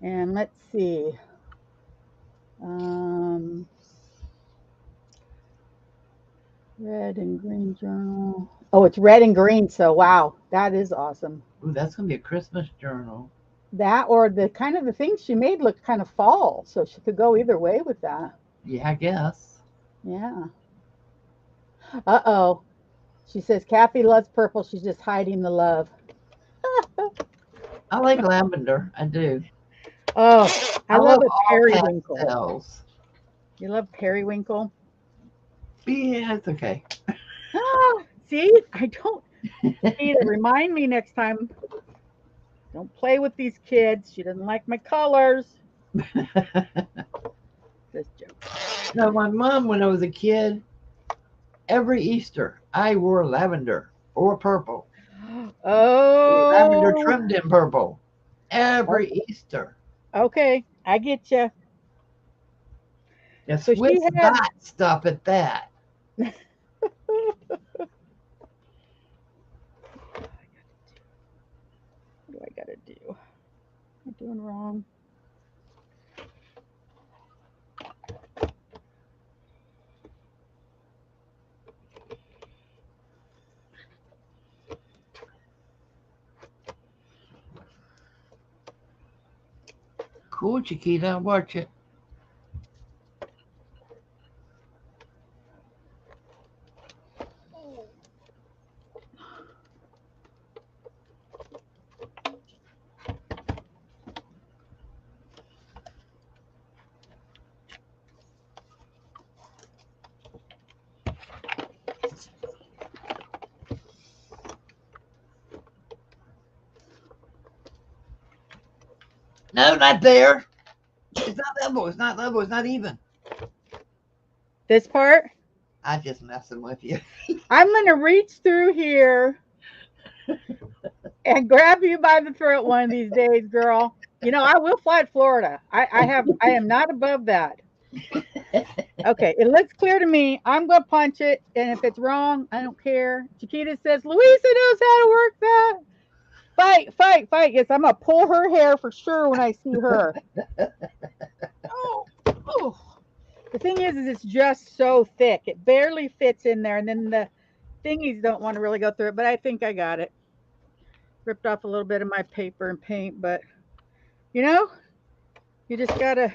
And let's see. Um, red and green journal. Oh, it's red and green. So wow, that is awesome. Ooh, that's gonna be a Christmas journal. That or the kind of the things she made looked kind of fall. So she could go either way with that. Yeah, I guess. Yeah. Uh-oh. She says Kathy loves purple. She's just hiding the love. I like lavender. I do. Oh, I I love love a all periwinkle. pastels. You love periwinkle? Yeah, it's okay. Ah, see, I don't need to remind me next time. Don't play with these kids. She doesn't like my colors. This joke. No, my mom, when I was a kid, every Easter, I wore lavender or purple. Lavender Oh, trimmed in purple. Every okay. Easter. Okay, I get you. The So she Swiss had. dot stuff at that. What do I gotta do? I'm doing wrong. Cool, Chiquita. Watch it. No, not there. It's not level. It's not level. It's not even. This part, I just messing with you. I'm gonna reach through here and grab you by the throat one of these days, girl. You know, I will fly to Florida. I am not above that. Okay, it looks clear to me. I'm gonna punch it, and if it's wrong, I don't care. Chiquita says Louisa knows how to work that. Fight, fight, fight. Yes, I'm gonna pull her hair for sure when I see her. Oh, oh. The thing is it's just so thick. It barely fits in there, and then the thingies don't want to really go through it. But I think I got it. Ripped off a little bit of my paper and paint, but you know, you just gotta,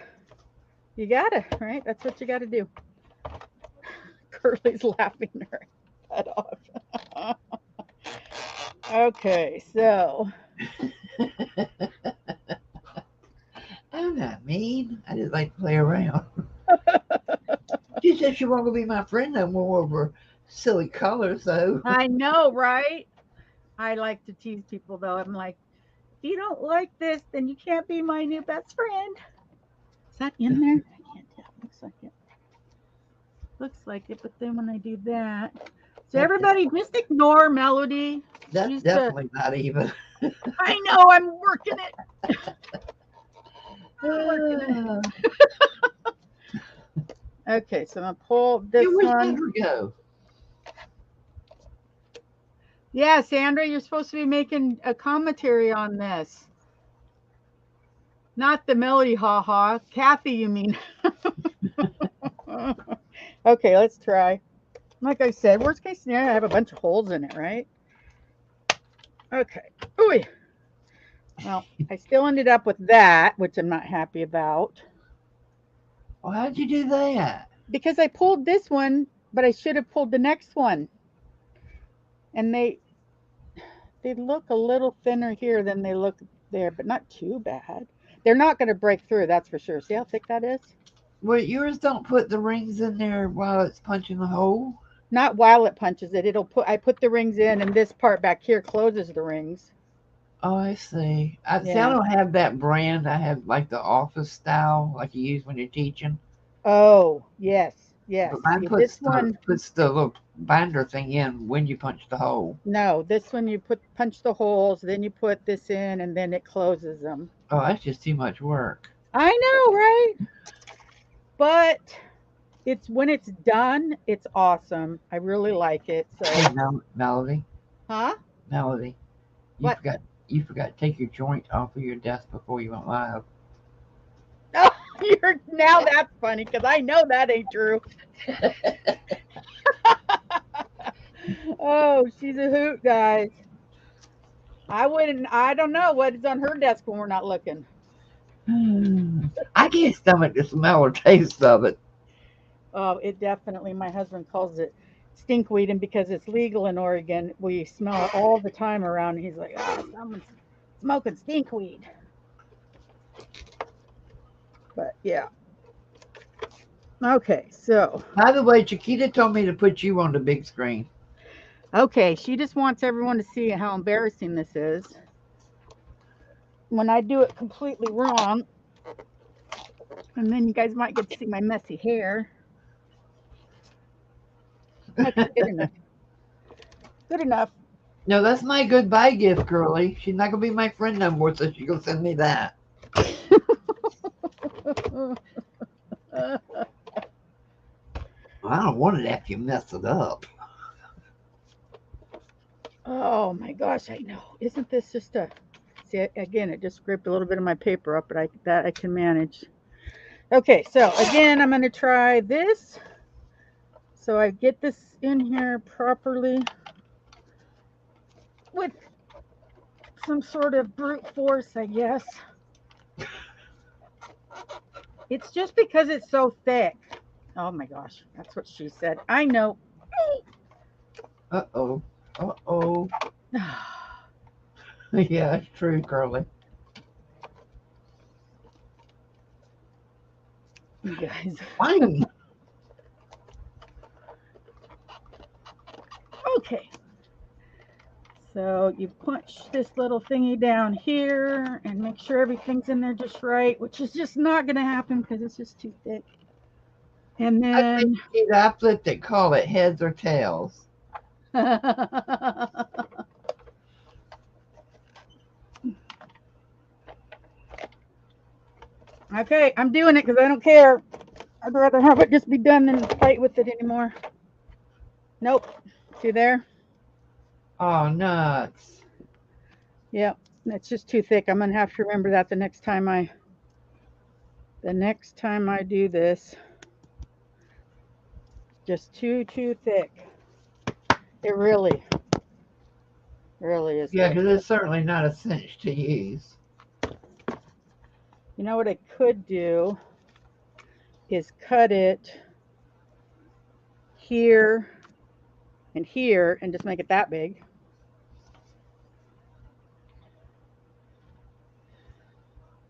you gotta, right? That's what you gotta do. Curly's laughing her head off. Okay, so I'm not mean. I just like to play around. She said she won't be my friend no more over silly colors, though. I know, right? I like to tease people though. I'm like, if you don't like this, then you can't be my new best friend. Is that in there? I can't tell. Looks like it. Looks like it, but then when I do that, so That, everybody just ignore Melody. that's She's the. definitely not even. I know I'm working it. I'm working Uh, it. Okay, so I'm gonna pull yeah, this where's one. Sandra go? Yeah, Sandra, you're supposed to be making a commentary on this. Not the Melody haha. Kathy, you mean. Okay, let's try. Like I said, worst case scenario, I have a bunch of holes in it, right? Okay. Ooh. Well, I still ended up with that, which I'm not happy about. Well, how'd you do that? Because I pulled this one, but I should have pulled the next one. And they look a little thinner here than they look there, but not too bad. They're not going to break through, that's for sure. See how thick that is? Well, yours don't put the rings in there while it's punching the hole. Not while it punches it. It'll put I put the rings in and this part back here closes the rings. Oh, I see. I see. I Yeah. don't have that brand. I have like the office style, like you use when you're teaching. Oh, yes. Yes. But mine See, this one, puts the little binder thing in when you punch the hole. no, this one you put punch the holes, then you put this in and then it closes them. Oh, that's just too much work. I know, right? But it's when it's done, it's awesome. I really like it. So Hey, Melody. Huh? Melody, you What? forgot you forgot to take your joint off of your desk before you went live. Oh, you're now that's funny because I know that ain't true. Oh, she's a hoot, guys. I wouldn't. I don't know what is on her desk when we're not looking. I can't stomach the smell or taste of it. Oh, it definitely. My husband calls it stinkweed, and because it's legal in Oregon, we smell it all the time around. He's like, "Ah, someone's smoking stinkweed." But yeah. Okay, so By the way, Chiquita told me to put you on the big screen. okay, she just wants everyone to see how embarrassing this is. When I do it completely wrong, and then you guys might get to see my messy hair. Okay, good enough. Good enough. No, that's my goodbye gift, girlie. She's not gonna be my friend no more, so she gonna send me that. I don't want it after you mess it up. Oh my gosh, I know. Isn't this just a see again, it just scraped a little bit of my paper up, but I can manage. Okay, so again, I'm gonna try this. So I get this in here properly with some sort of brute force, I guess. It's just because it's so thick. Oh my gosh, that's what she said. I know. Uh-oh. Uh-oh. Yeah, it's true, girlie. You guys. Fine. Okay. So you punch this little thingy down here and make sure everything's in there just right, which is just not going to happen because it's just too thick. And Okay, then Chiquita, I flipped it. Call it heads or tails. okay, I'm doing it because I don't care. I'd rather have it just be done than fight with it anymore. Nope. See there? Oh, nuts. Yep. It's just too thick. I'm gonna have to remember that the next time I do this. Just too thick. It really is Yeah, thick. because it's certainly not a cinch to use. You know what I could do is cut it here and just make it that big.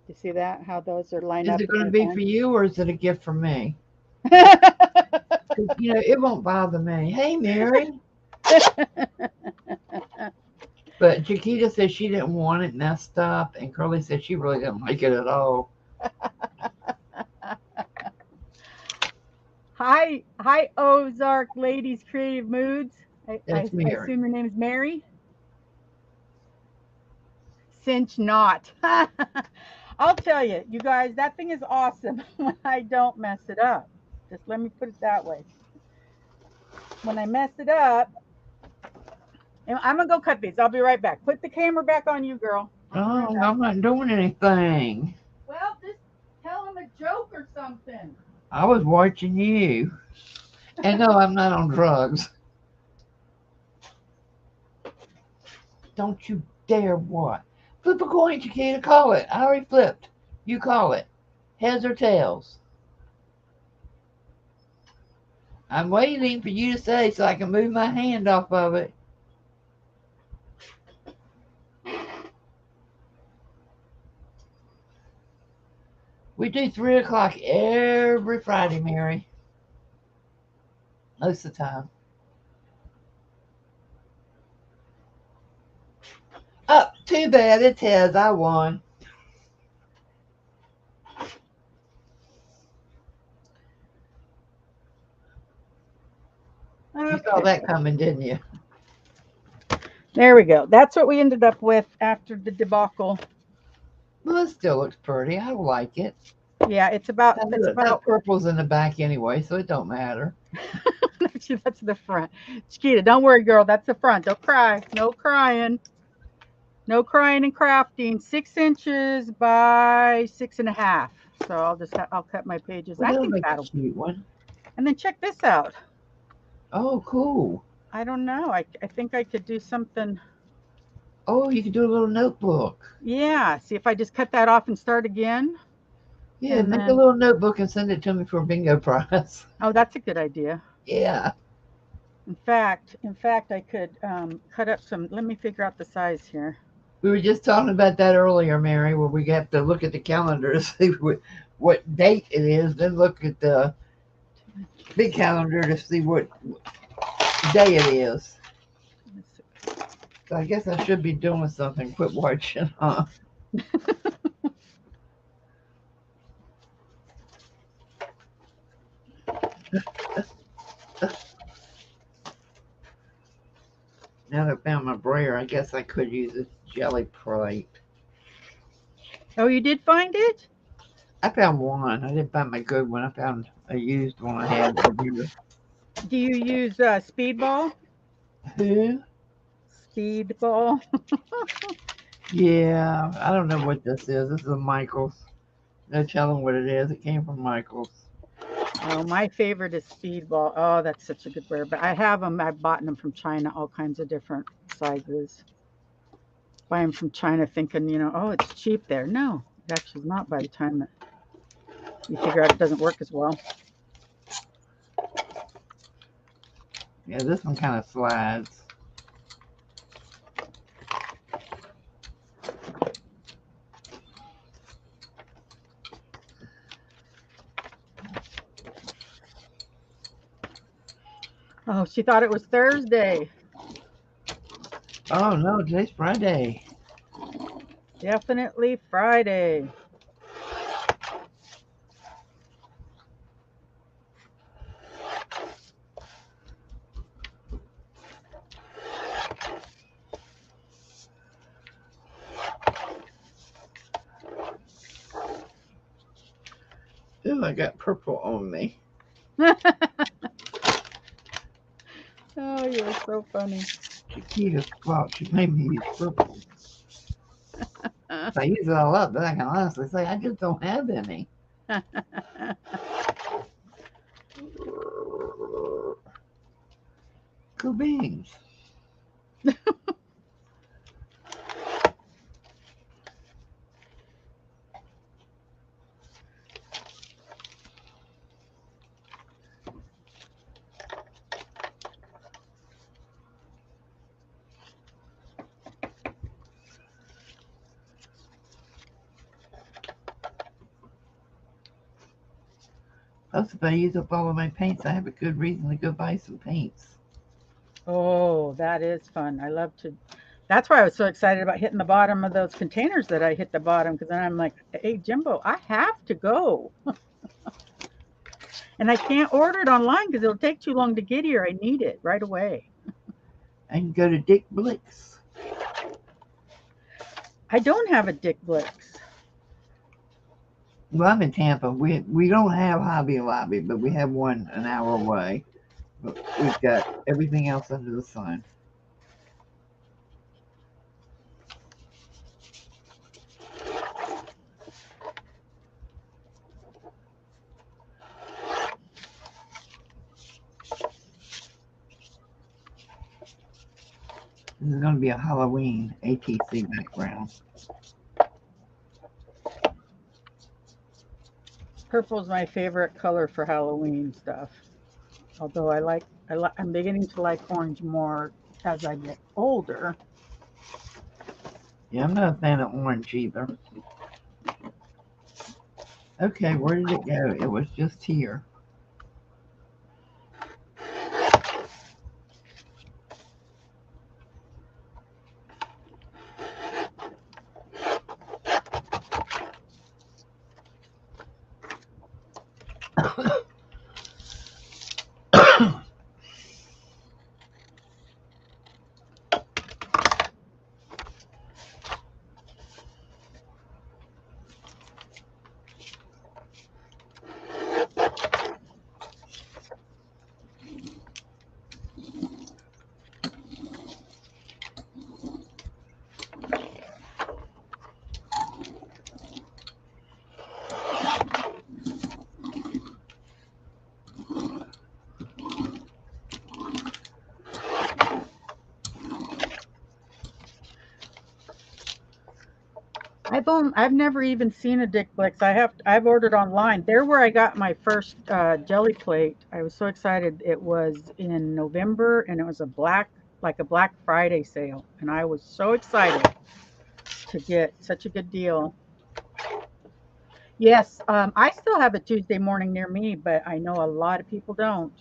You see that? How those are lined Is up it with going to my be for pen? you or is it a gift for me? 'Cause, it won't bother me. Hey, Mary. But Chiquita said she didn't want it messed up, and Curly said she really didn't like it at all. Hi, Ozark Ladies Creative Moods. That's I Mary. assume your name is Mary. Cinch not. I'll tell you, you guys, that thing is awesome when I don't mess it up. Just let me put it that way. When I mess it up, and I'm gonna go cut these. I'll be right back. Put the camera back on you, girl. I'll be right Oh, back. I'm not doing anything. Well, just tell him a joke or something. I was watching you. And no, I'm not on drugs. Don't you dare what? Flip a coin, Chiquita. Call it. I already flipped. You call it. Heads or tails? I'm waiting for you to say so I can move my hand off of it. We do 3 o'clock every Friday, Mary. Most of the time. Oh, too bad. It's heads. I won. You saw Okay. that coming, didn't you? There we go. That's what we ended up with after the debacle. Well, it still looks pretty. I like it. Yeah, it's about That purple's in the back anyway, so it don't matter. Actually, that's the front. Chiquita, don't worry, girl. That's the front. Don't cry. No crying. No crying and crafting. 6 inches by 6.5. So I'll cut my pages. Well, I that'll think make a that'll. cute one. And then check this out. Oh, cool. I don't know. I think I could do something. Oh, you could do a little notebook. Yeah. See if I just cut that off and start again. Yeah, And make a then, little notebook and send it to me for a bingo prize. oh, that's a good idea. Yeah. In fact, I could cut up some. Let me figure out the size here. We were just talking about that earlier, Mary, where we have to look at the calendar to see what date it is, then look at the big calendar to see what day it is. So I guess I should be doing something. Quit watching, huh? Now that I found my brayer, I guess I could use this jelly plate. Oh, you did find it? I found one. I didn't find my good one. I found a used one I had over here. Do you use Speedball? Who? Speedball. Yeah, I don't know what this is. This is a Michaels. No telling what it is. It came from Michaels. Oh, my favorite is Speedball. Oh, that's such a good brayer. But I have them. I've bought them from China, all kinds of different sizes. Buy them from China thinking, oh, it's cheap there. No, it actually is not by the time that you figure out it doesn't work as well. Yeah, this one kind of slides. Oh, she thought it was Thursday. Oh no, today's Friday. Definitely Friday. Ooh, I got purple on me. Oh, you're so funny. Chiquita's fault. She made me use purple. If I use it all up, then I can honestly say I just don't have any. Cool beans. Plus, if I use up all of my paints, I have a good reason to go buy some paints. Oh, that is fun. I love to. That's why I was so excited about hitting the bottom of those containers that I hit the bottom because then I'm like, hey, Jimbo, I have to go. And I can't order it online because it'll take too long to get here. I need it right away. I can go to Dick Blick's. I don't have a Dick Blick's. Well, I'm in Tampa. We don't have Hobby Lobby, but we have one an hour away. But we've got everything else under the sun. This is going to be a Halloween ATC background. Purple's my favorite color for Halloween stuff. Although I'm beginning to like orange more as I get older. Yeah, I'm not a fan of orange either. Okay, where did it go? It was just here. I've never even seen a Dick Flicks. I've ordered online. They're where I got my first jelly plate. I was so excited. It was in November and it was a Black Friday sale, and I was so excited to get such a good deal. Yes, I still have a Tuesday morning near me, but I know a lot of people don't.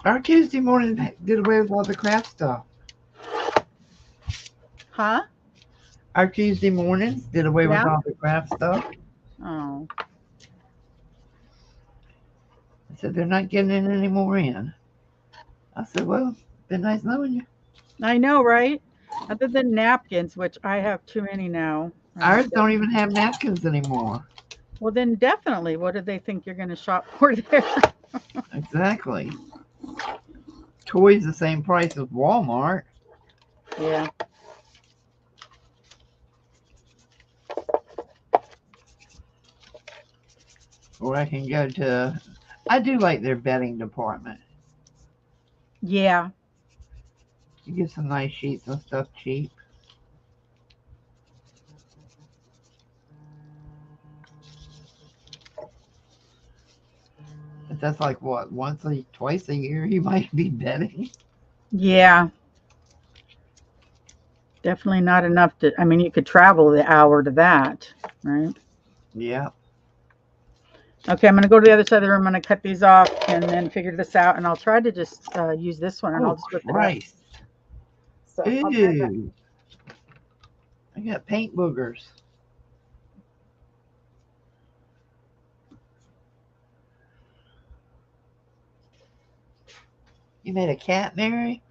Our Tuesday morning did away with all the craft stuff. Huh? Our Tuesday mornings did away with Yeah? all the craft stuff. Oh, I said they're not getting it anymore in. I said, well, been nice knowing you. I know, right? Other than napkins, which I have too many now. Ours don't even have napkins anymore. Well, then definitely, what do they think you're going to shop for there? Exactly. Toys the same price as Walmart. Yeah. Or I can go to. I do like their bedding department. Yeah. You get some nice sheets and stuff cheap. But that's like what, twice a year you might be bedding. Yeah. Definitely not enough to, I mean, you could travel the hour to that, right? Yeah. Okay, I'm going to go to the other side of the room. I'm going to cut these off and then figure this out. And I'll try to just use this one and I'll Oh just rip it up. Christ. So I'll try that. Ew. I got paint boogers. You made a cat, Mary?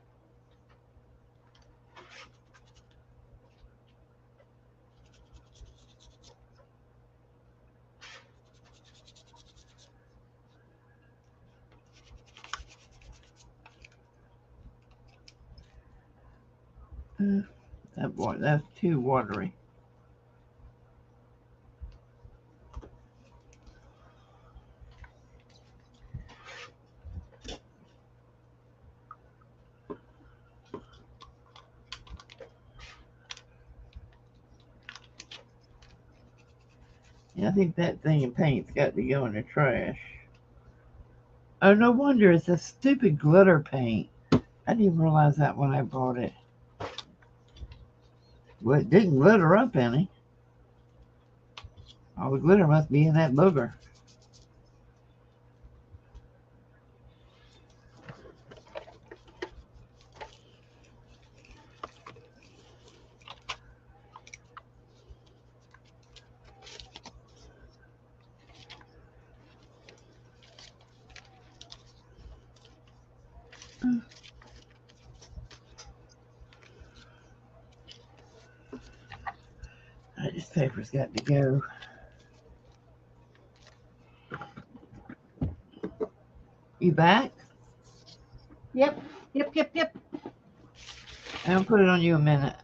That boy, that's too watery. Yeah, I think that thing of paint's got to go in the trash. Oh, no wonder it's a stupid glitter paint. I didn't even realize that when I bought it. Well, it didn't glitter up any. All the glitter must be in that booger. This paper's got to go. You back? Yep. Yep. Yep. Yep. I'll put it on you a minute.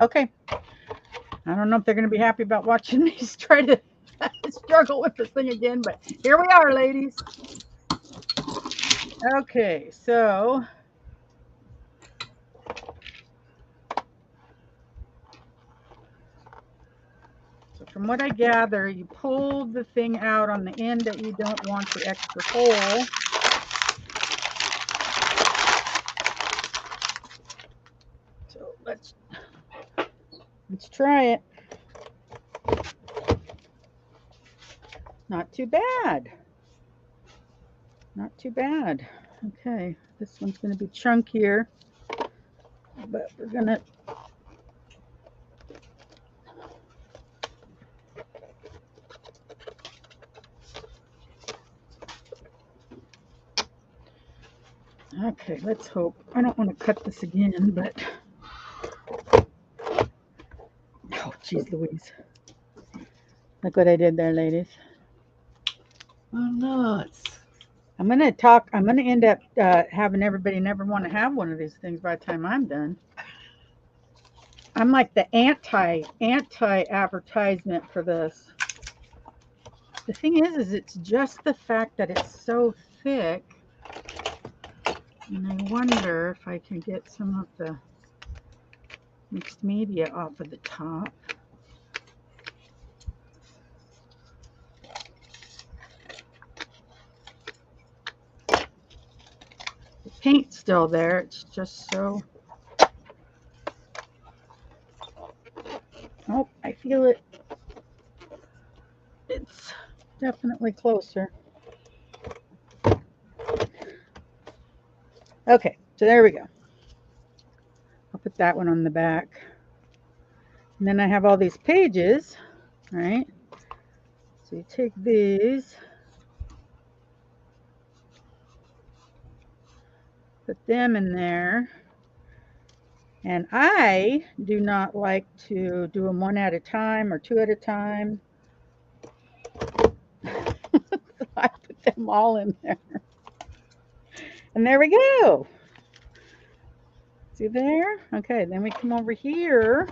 Okay. I don't know if they're going to be happy about watching me try to struggle with this thing again, but here we are, ladies. Okay, so from what I gather, you pull the thing out on the end that you don't want the extra hole. So let's try it. Not too bad. Not too bad. Okay, this one's going to be chunkier, but we're going to okay, let's hope. I don't want to cut this again, but oh, geez Louise. Look what I did there, ladies. Oh, nuts. I'm going to end up having everybody never want to have one of these things by the time I'm done. I'm like the anti advertisement for this. The thing is it's just the fact that it's so thick. And I wonder if I can get some of the mixed media off of the top. The paint's still there. It's just so... Oh, I feel it. It's definitely closer. Okay, so there we go. I'll put that one on the back. And then I have all these pages, right? So you take these, put them in there. And I do not like to do them one at a time or two at a time. So I put them all in there. And there we go. See there? Okay, then we come over here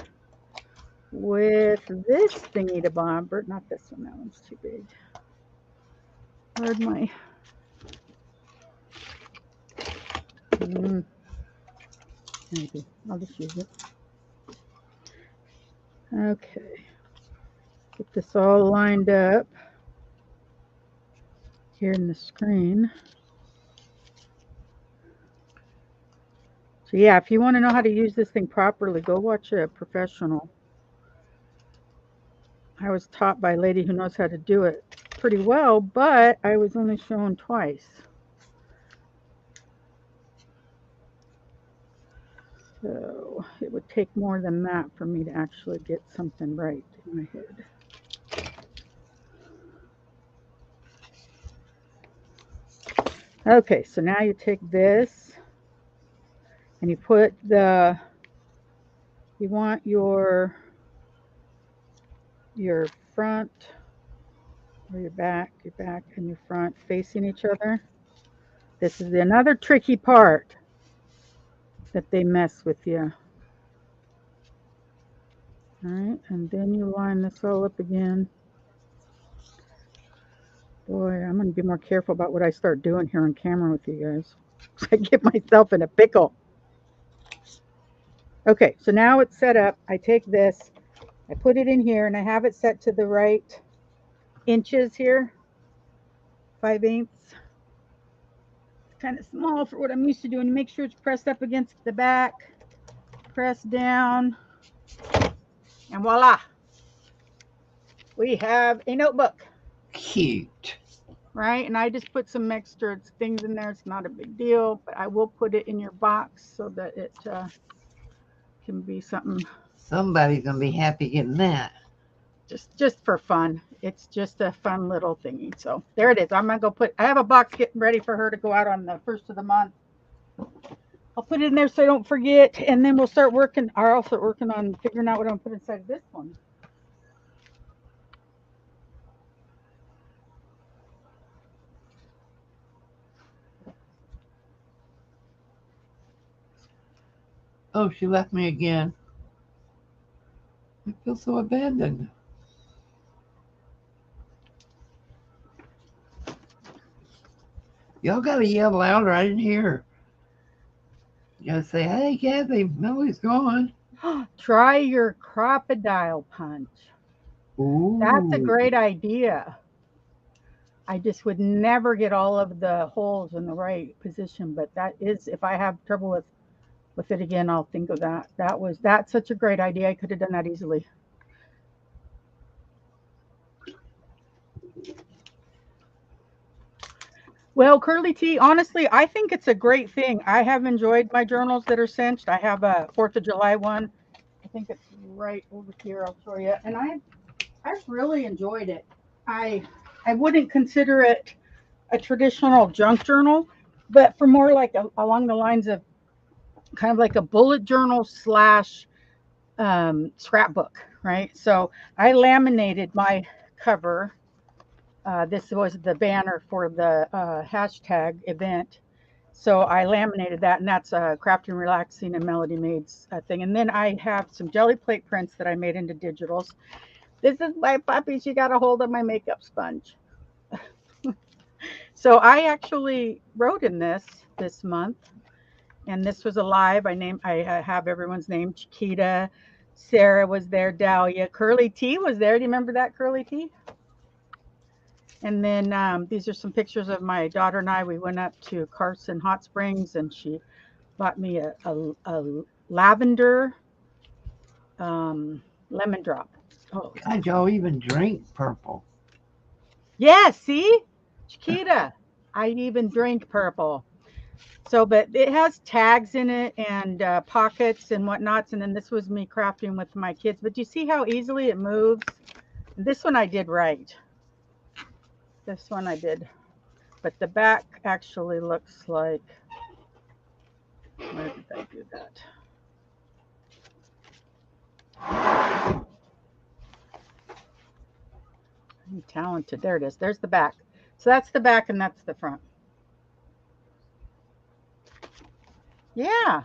with this thingy to bomber. Not this one, that one's too big. Where'd my... Maybe. I'll just use it. Okay. Get this all lined up here in the screen. So yeah, if you want to know how to use this thing properly, go watch a professional. I was taught by a lady who knows how to do it pretty well, but I was only shown twice. So it would take more than that for me to actually get something right in my head. Okay, so now you take this and you put the, you want your front or your back and your front facing each other. This is another tricky part that they mess with you. All right, and then you line this all up again. Boy, I'm going to be more careful about what I start doing here on camera with you guys. I get myself in a pickle. Okay, so now it's set up. I take this, I put it in here, and I have it set to the right inches here, 5/8. It's kind of small for what I'm used to doing. Make sure it's pressed up against the back, press down, and voila. We have a notebook. Cute. Right, and I just put some extra things in there. It's not a big deal, but I will put it in your box so that it can be something. Somebody's gonna be happy getting that. Just for fun. It's just a fun little thingy. So there it is. I'm gonna go put. I have a box getting ready for her to go out on the 1st of the month. I'll put it in there so I don't forget, and then we'll start working. I'll start working on figuring out what I'm gonna put inside this one. Oh, she left me again. I feel so abandoned. Y'all gotta yell louder. I didn't hear her. You gotta say, hey, Kathy, Millie's gone. Try your crocodile punch. Ooh. That's a great idea. I just would never get all of the holes in the right position, but that is, if I have trouble with it again, I'll think of that. That's such a great idea. I could have done that easily. Well, Curly T, honestly, I think it's a great thing. I have enjoyed my journals that are cinched. I have a 4th of July one. I think it's right over here. I'll show you. And I've really enjoyed it. I wouldn't consider it a traditional junk journal, but for more like along the lines of kind of like a bullet journal slash scrapbook, right? So I laminated my cover. This was the banner for the hashtag event. So I laminated that, and that's a Crafting, Relaxing, and Melody Made's thing. And then I have some jelly plate prints that I made into digitals. This is my puppy. She got a hold of my makeup sponge. So I actually wrote in this month, and this was a live. I have everyone's name. Chiquita, Sarah was there, Dahlia, Curly T was there. Do you remember that, Curly T? And then these are some pictures of my daughter and I. We went up to Carson Hot Springs, and she bought me a lavender lemon drop. Oh, God, y'all even drink purple. yeah, see? Chiquita, I even drink purple. So, but it has tags in it and pockets and whatnots. And then this was me crafting with my kids. But you see how easily it moves? This one I did right. This one I did. But the back actually looks like, where did I do that? I'm talented. There it is. There's the back. So that's the back and that's the front. Yeah.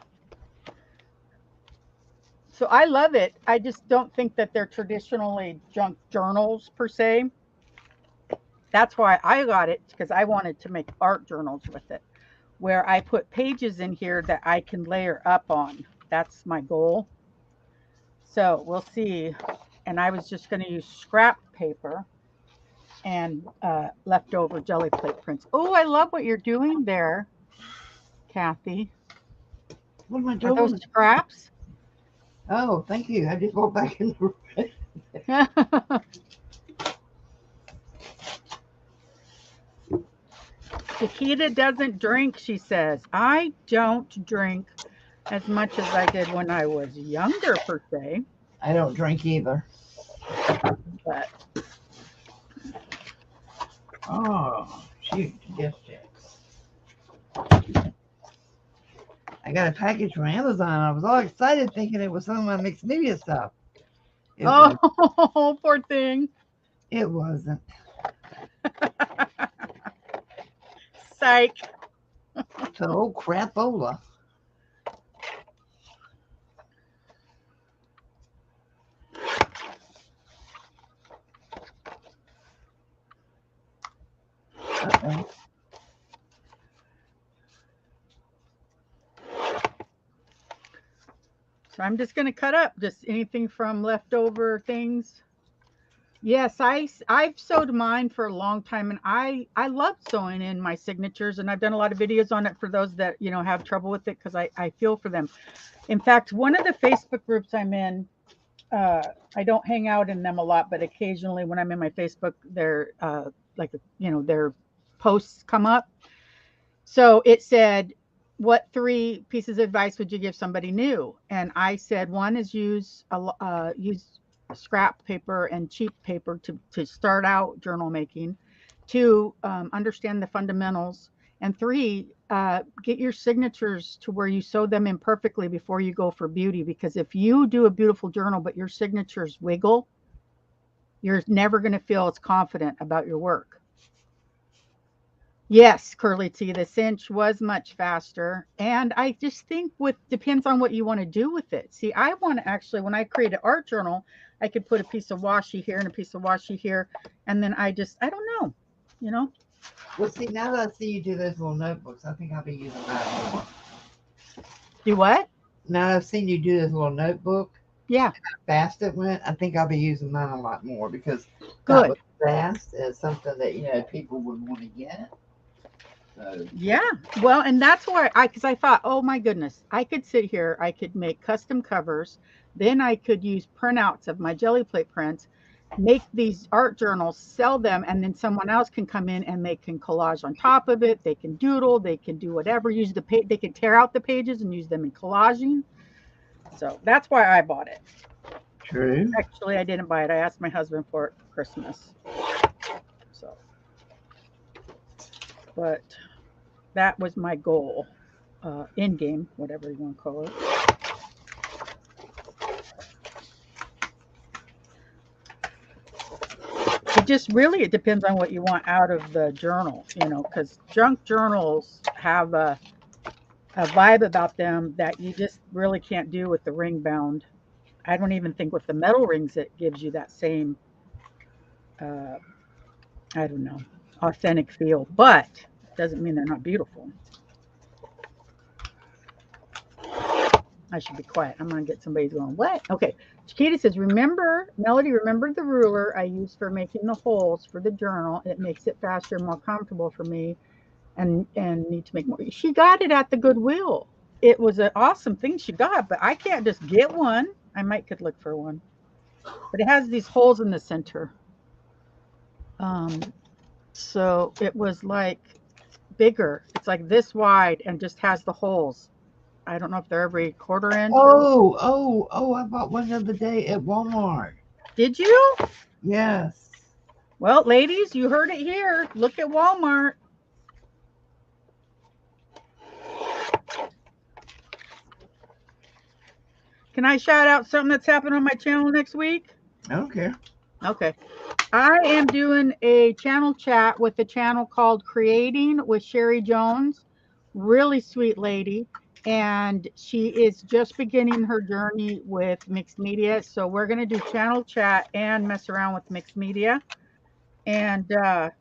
So I love it. I just don't think that they're traditionally junk journals per se. That's why I got it, because I wanted to make art journals with it, where I put pages in here that I can layer up on. That's my goal. So we'll see. And I was just going to use scrap paper and leftover jelly plate prints. Oh, I love what you're doing there, Kathy. What am I Are those doing? scraps? Oh, thank you. I just walked back in the room. Chiquita doesn't drink, she says. I don't drink as much as I did when I was younger, per se. I don't drink either. But Oh, shoot. Yes, checks. I got a package from Amazon. I was all excited thinking it was some of my mixed media stuff. oh, poor thing. It wasn't. Psych. So, oh, crapola. Uh-oh. So I'm just going to cut up just anything from leftover things. Yes, I've sewed mine for a long time, and I love sewing in my signatures, and I've done a lot of videos on it for those that have trouble with it, because I feel for them. In fact, one of the Facebook groups I'm in, I don't hang out in them a lot, but occasionally when I'm in my Facebook, they're their posts come up. So it said, what 3 pieces of advice would you give somebody new? And I said, one is use scrap paper and cheap paper to start out journal making. 2, understand the fundamentals. And 3, get your signatures to where you sew them in perfectly before you go for beauty. Because if you do a beautiful journal, but your signatures wiggle, you're never going to feel as confident about your work. Yes, Curly T, the cinch was much faster. And I just think depends on what you want to do with it. See, I want to actually, when I create an art journal, I could put a piece of washi here and a piece of washi here. And then I don't know. Well, see, now that I see you do those little notebooks, I think I'll be using that more. Do what? Now that I've seen you do this little notebook, Yeah. how fast it went, I think I'll be using mine a lot more, because Good. that was fast as something that people would want to get. So. Yeah. Well, and that's why because I thought, oh my goodness, I could sit here, I could make custom covers, then I could use printouts of my jelly plate prints, make these art journals, sell them, and then someone else can come in and they can collage on top of it. They can doodle, they can do whatever, use the page, they can tear out the pages and use them in collaging. So that's why I bought it. True. Actually, I didn't buy it. I asked my husband for it for Christmas. So, but that was my goal, end game, whatever you want to call it. It depends on what you want out of the journal, because junk journals have a vibe about them that you just really can't do with the ring bound. I don't even think with the metal rings it gives you that same, I don't know, authentic feel, but it doesn't mean they're not beautiful. I should be quiet. I'm gonna get somebody going, what? Okay. Chiquita says, Melody, remember the ruler I use for making the holes for the journal. It makes it faster and more comfortable for me and need to make more. She got it at the Goodwill. It was an awesome thing she got, but I can't just get one. I might could look for one. But it has these holes in the center. So it was like bigger. It's like this wide and just has the holes. I don't know if they're every quarter inch or. Oh, I bought one the other day at Walmart. Did you? Yes. Well, ladies, you heard it here. Look at Walmart. Can I shout out something that's happened on my channel next week? I don't care. Okay. I am doing a channel chat with a channel called Creating with Sherry Jones. Really sweet lady. And she is just beginning her journey with mixed media. So we're going to do channel chat and mess around with mixed media. And I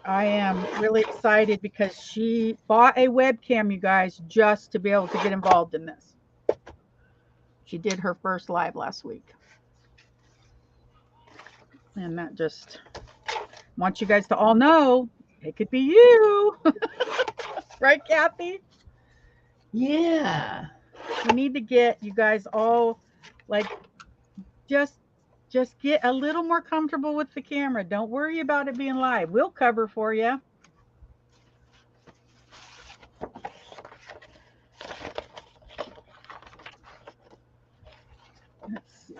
am really excited because she bought a webcam, you guys, just to be able to get involved in this. She did her first live last week. And that just wants you guys to all know it could be you. Right, Kathy? Yeah. We need to get you guys all like just get a little more comfortable with the camera. Don't worry about it being live. We'll cover for you. Let's see.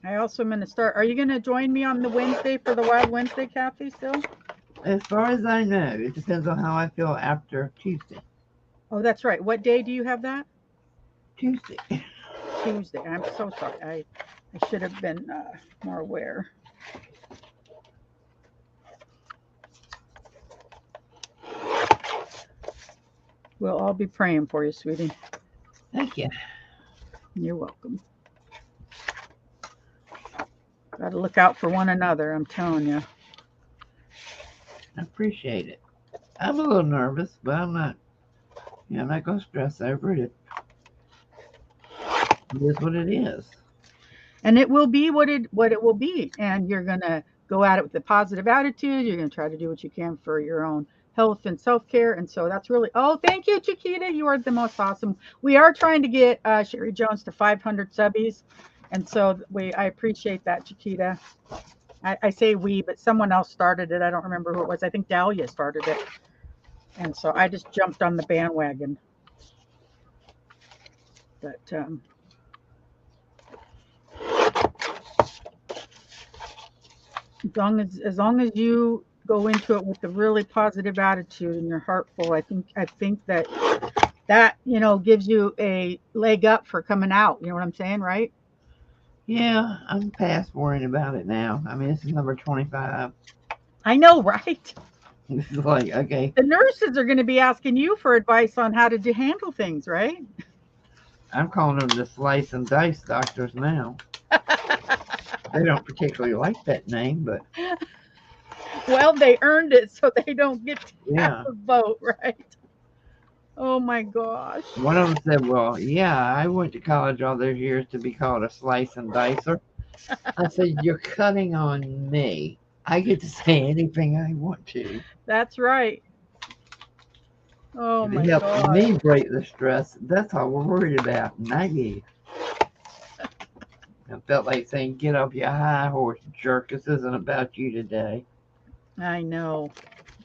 I also am going to start. Are you going to join me on the Wednesday for the Wild Wednesday, Kathy, still? As far as I know, it depends on how I feel after Tuesday. Oh, that's right. What day do you have that? Tuesday. Tuesday. I'm so sorry. I should have been more aware. We'll all be praying for you, sweetie. Thank you. You're welcome. Got to look out for one another, I'm telling you. I appreciate it. I'm a little nervous, but I'm not going to stress over it. It is what it is. And it will be what it will be. And you're going to go at it with a positive attitude. You're going to try to do what you can for your own health and self-care. And so that's really, oh, thank you, Chiquita. You are the most awesome. We are trying to get Sherry Jones to 500 subbies. And so I appreciate that, Chiquita. I say we, but someone else started it. I don't remember who it was. I think Dahlia started it. And so I just jumped on the bandwagon. But as long as you go into it with a really positive attitude and you're heartful, I think that gives you a leg up for coming out. You know what I'm saying, right? Yeah, I'm past worrying about it now. I mean, this is number 25. I know, right? This is like, okay. The nurses are going to be asking you for advice on how to handle things, right? I'm calling them the slice and dice doctors now. They don't particularly like that name, but. Well, they earned it, so they don't get to have a vote, right? Oh my gosh. One of them said, well, yeah, I went to college all those years to be called a slice and dicer. I said, you're cutting on me. I get to say anything I want to. That's right. Oh my God. It helps me God. break the stress. That's all we're worried about, not you. I felt like saying, get off your high horse, jerk. This isn't about you today. I know.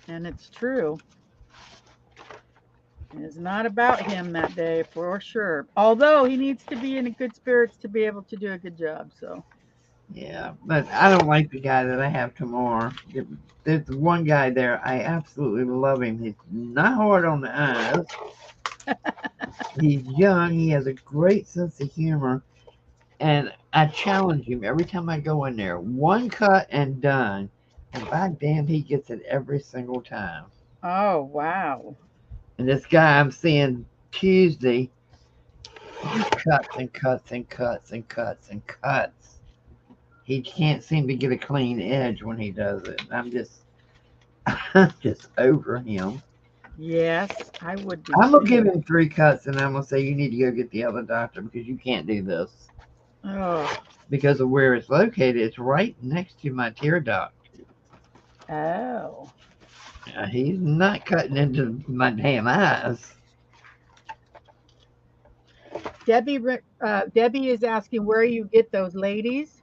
And it's true. It's not about him that day, for sure. Although he needs to be in good spirits to be able to do a good job. So. Yeah, but I don't like the guy that I have tomorrow. There's one guy there. I absolutely love him. He's not hard on the eyes. He's young. He has a great sense of humor. And I challenge him every time I go in there. One cut and done. And by damn, he gets it every single time. Oh, wow. And this guy I'm seeing Tuesday, he cuts and cuts and cuts and cuts and cuts. He can't seem to get a clean edge when he does it. I'm just over him. Yes, I would be I'm going to give too. him 3 cuts, and I'm going to say, you need to go get the other doctor because you can't do this. Oh. Because of where it's located, it's right next to my tear duct. Oh. He's not cutting into my damn eyes. Debbie is asking where you get those ladies.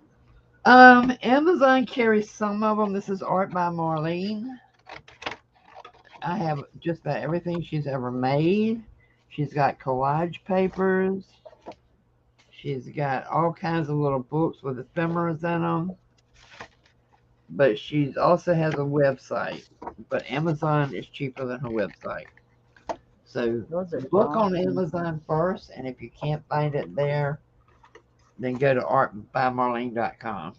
Amazon carries some of them. This is art by Marlene. I have just about everything she's ever made. She's got collage papers. She's got all kinds of little books with ephemeras in them. But she also has a website. But Amazon is cheaper than her website. So Those are look on awesome. Amazon first, and if you can't find it there, then go to artbymarlene.com.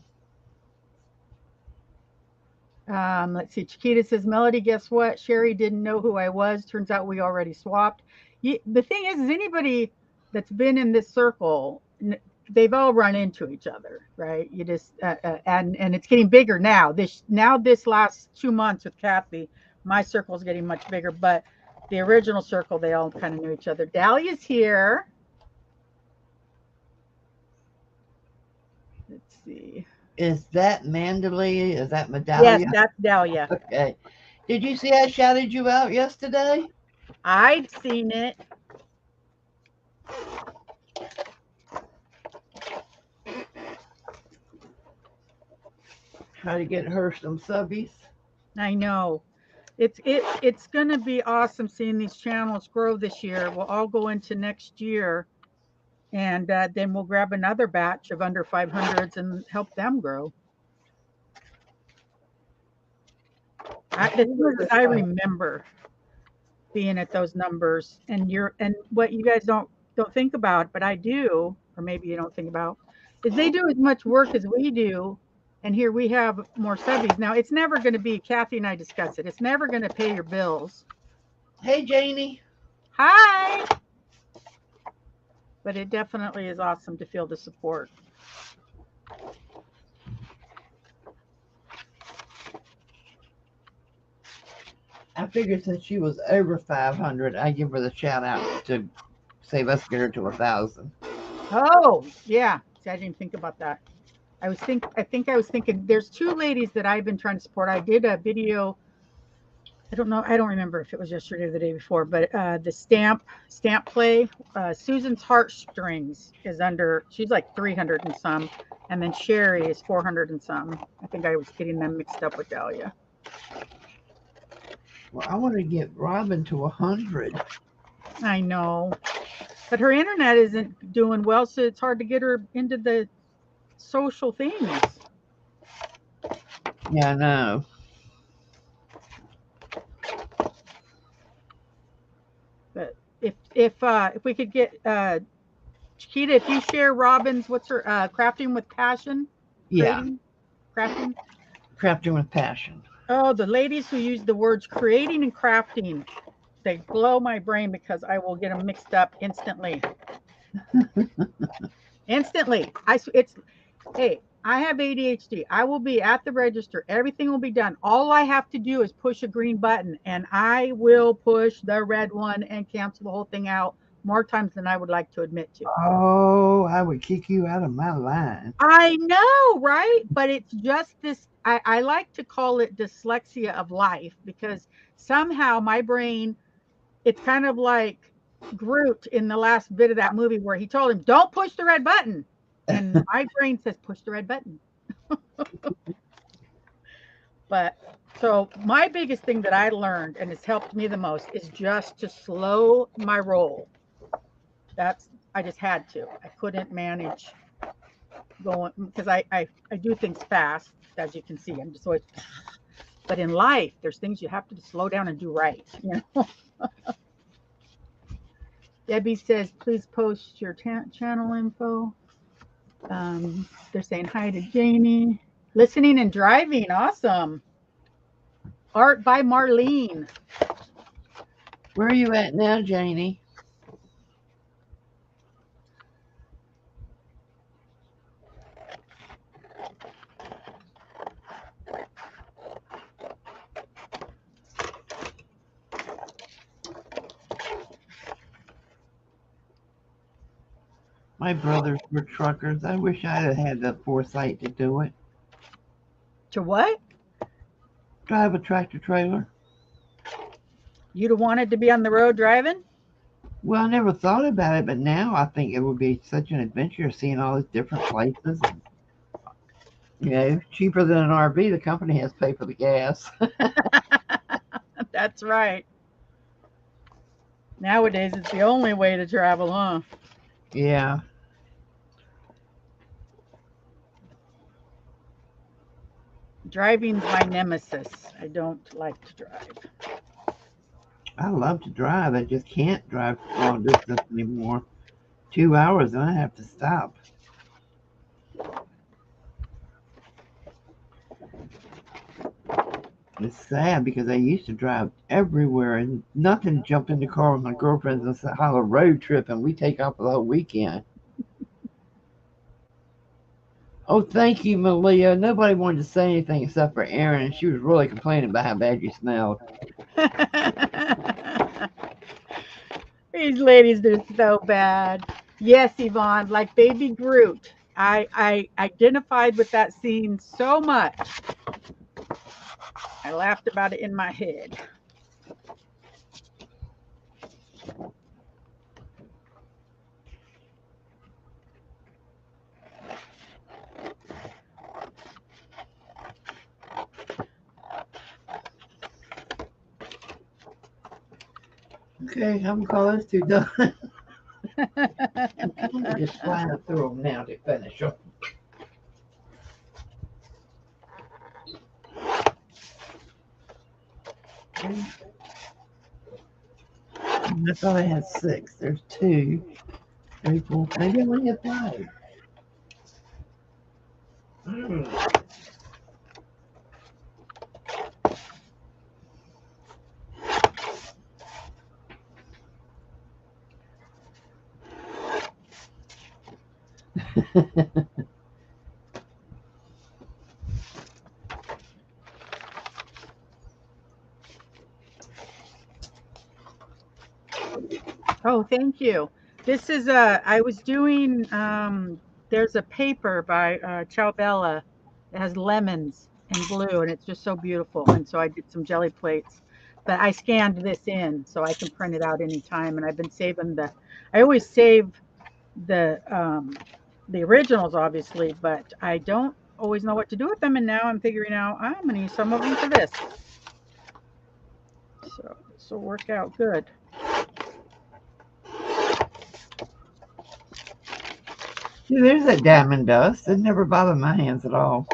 Let's see. Chiquita says, Melody, guess what? Sherry didn't know who I was. Turns out we already swapped. The thing is anybody that's been in this circle, they've all run into each other, right? You just and it's getting bigger now. This last 2 months with Kathy, my circle is getting much bigger. But the original circle, they all kind of knew each other. Dahlia's here. Let's see. Is that Mandalay? Is that Yes, Medallia? that's Dahlia. Okay. Did you see I shouted you out yesterday? I'd seen it. Try to get her some subbies. I know. It's going to be awesome seeing these channels grow this year. We'll all go into next year, and then we'll grab another batch of under 500s and help them grow. I remember being at those numbers, and what you guys don't think about, but I do, or maybe you don't think about, is they do as much work as we do, and here we have more subbies. Now it's never going to be. Kathy and I discuss it. It's never going to pay your bills. Hey, Janie. Hi. But it definitely is awesome to feel the support. I figured since she was over 500, I'd give her the shout out to say let's get her to 1,000. Oh, yeah. See, I didn't think about that. I think I was thinking there's 2 ladies that I've been trying to support. I did a video. I don't know. I don't remember if it was yesterday or the day before, but the stamp play. Susan's Heartstrings is under. She's like 300 and some, and then Sherry is 400 and some. I think I was getting them mixed up with Dahlia. Well, I want to get Robin to 100. I know, but her internet isn't doing well, so it's hard to get her into the social things. Yeah, I know. But if we could get Chiquita, if you share Robin's, what's her crafting with passion? Yeah. Crafting. Crafting with passion. Oh, the ladies who use the words creating and crafting, they blow my brain because I will get them mixed up instantly. Instantly. Hey, I have ADHD. I will be at the register. Everything will be done. All I have to do is push a green button, and I will push the red one and cancel the whole thing out more times than I would like to admit to. Oh, I would kick you out of my line. I know, right? But it's just this. I like to call it dyslexia of life because somehow my brain, it's kind of like Groot in the last bit of that movie where he told him, don't push the red button. And my brain says, push the red button. But so my biggest thing that I learned and has helped me the most is just to slow my roll. I just had to. I couldn't manage going because I do things fast, as you can see. I'm just always, but in life, there's things you have to slow down and do right. You know. Debbie says, please post your channel info. They're saying hi to Janie. Listening and driving, awesome. Art by Marlene. Where are you at now, Janie? My brothers were truckers. I wish I'd have had the foresight to do it. To what? Drive a tractor trailer. You'd have wanted to be on the road driving? Well, I never thought about it, but now I think it would be such an adventure seeing all these different places. And, cheaper than an RV. The company has to pay for the gas. That's right. Nowadays, it's the only way to travel, huh? Yeah. Driving's my nemesis. I don't like to drive. I love to drive. I just can't drive long distance anymore. 2 hours and I have to stop. It's sad because I used to drive everywhere and nothing jump in the car with my girlfriends and say, have a road trip and we take off the whole weekend. Oh, thank you, Malia. Nobody wanted to say anything except for Erin, and she was really complaining about how bad you smelled. These ladies are so bad. Yes, Yvonne, like Baby Groot. I identified with that scene so much. I laughed about it in my head. Okay, I'm calling this two done. I'm kind of just flying through them now to finish them. I thought I had 6. There's 2, 3, 4. Maybe I only have 5. Oh, thank you. This is I was doing there's a paper by Ciao Bella that has lemons and blue and it's just so beautiful. And so I did some jelly plates. But I scanned this in so I can print it out anytime and I've been saving I always save the originals obviously, but I don't always know what to do with them and now I'm figuring out I'm going to use some of them for this. So this will work out good. See, there's that diamond dust. It never bothered my hands at all.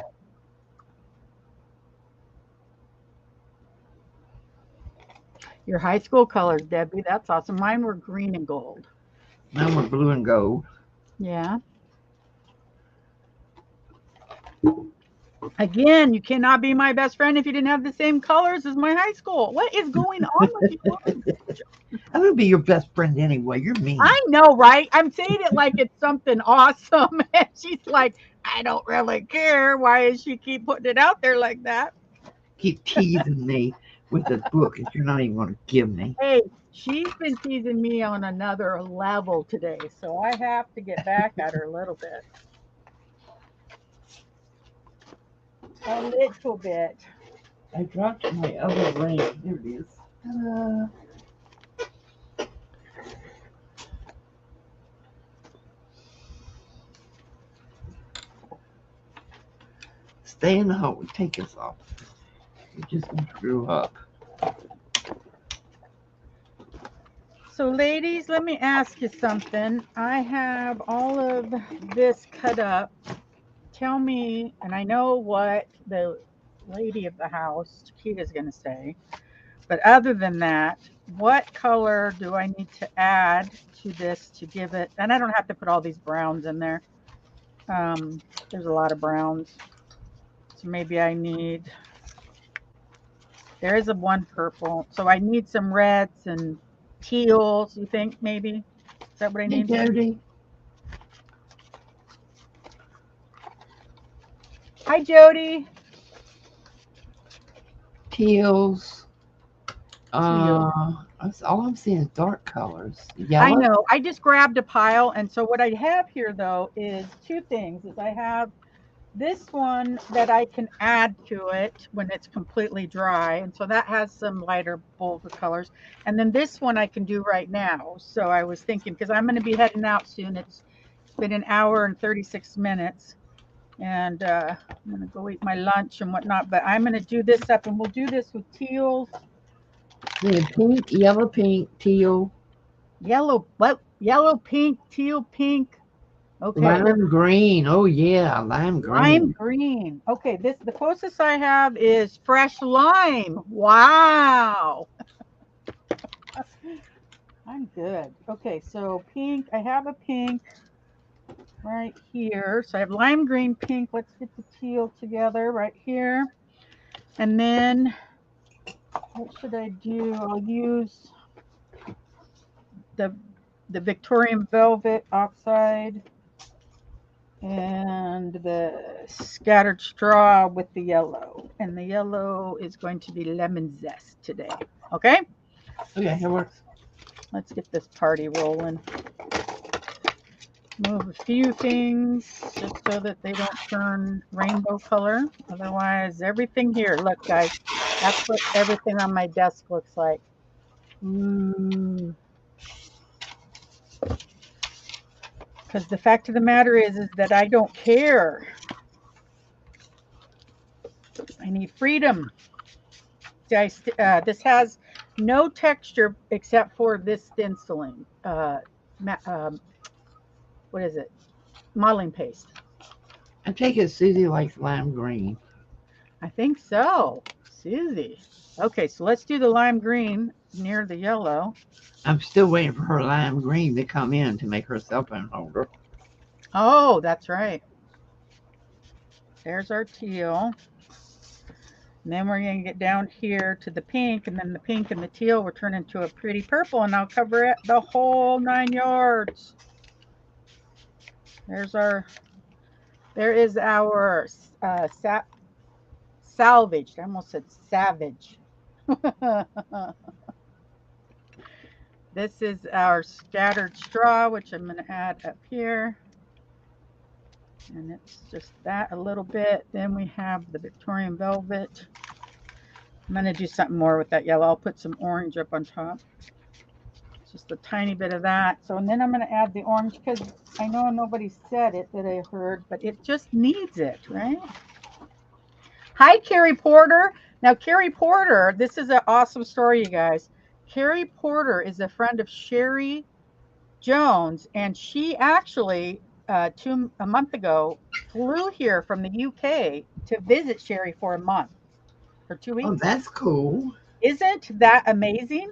Your high school colors, Debbie. That's awesome. Mine were green and gold. Mine were blue and gold. Yeah. Again, you cannot be my best friend if you didn't have the same colors as my high school. What is going on with you? I'm going to be your best friend anyway. You're mean. I know, right? I'm saying it like it's something awesome. And she's like, I don't really care. Why does she keep putting it out there like that? Keep teasing me with the book that you're not even going to give me. Hey, she's been teasing me on another level today. So I have to get back at her a little bit. A little bit. I dropped my other ring. There it is. Ta-da. Stay in the hole. Take this off. You're just going to screw up. So ladies, let me ask you something. I have all of this cut up. Tell me, and I know what the lady of the house, Chiquita, is going to say, but other than that, what color do I need to add to this to give it, and I don't have to put all these browns in there. There's a lot of browns. So maybe I need, there is a one purple. So I need some reds and teals, you think maybe? Is that what I Hey, need? Jody. Hi, Jody. Teals. teal. All I'm seeing is dark colors. I Yellow. know. I just grabbed a pile. And so what I have here though is two things. Is I have this one that I can add to it when it's completely dry. And so that has some lighter, bolder colors. And then this one I can do right now. So I was thinking, because I'm going to be heading out soon. It's been an hour and 36 minutes. And I'm going to go eat my lunch and whatnot. But I'm going to do this up, and we'll do this with teals. Yeah, pink, yellow, pink, teal, Yellow, what? Yellow, pink, teal, pink. Okay. lime green. Oh yeah, lime Lime green. green. Okay, this the closest I have is fresh lime. Wow. I'm good. Okay, so pink. I have a pink right here. So I have lime green, pink. Let's get the teal together right here. And then what should I do? I'll use the the Victorian Velvet Oxide and the scattered straw with the yellow. And the yellow is going to be lemon zest today. Okay, Okay, it works. let's get this party rolling. Move a few things just so that they don't turn rainbow color. Otherwise, everything here, look guys, that's what everything on my desk looks like. Because the fact of the matter is that I don't care. I need freedom. This has no texture except for this stenciling. What is it? Modeling paste. I take it Susie likes lime green. I think so. Susie. Okay, so let's do the lime green near the yellow. I'm still waiting for her lime green to come in to make her cell phone holder. Oh, that's right. There's our teal. And then we're going to get down here to the pink, and then the pink and the teal will turn into a pretty purple, and I'll cover it the whole 9 yards. There is our salvaged. I almost said savage. This is our scattered straw, which I'm going to add up here. And it's just that a little bit. Then we have the Victorian Velvet. I'm going to do something more with that yellow. I'll put some orange up on top. Just a tiny bit of that. So, and then I'm going to add the orange because I know nobody said it that I heard, but it just needs it, right? Hi, Carrie Porter. Now, Carrie Porter, this is an awesome story, you guys. Carrie Porter is a friend of Sherry Jones, and she actually, a month ago, flew here from the UK to visit Sherry for a month, for 2 weeks. Oh, that's cool. Isn't that amazing?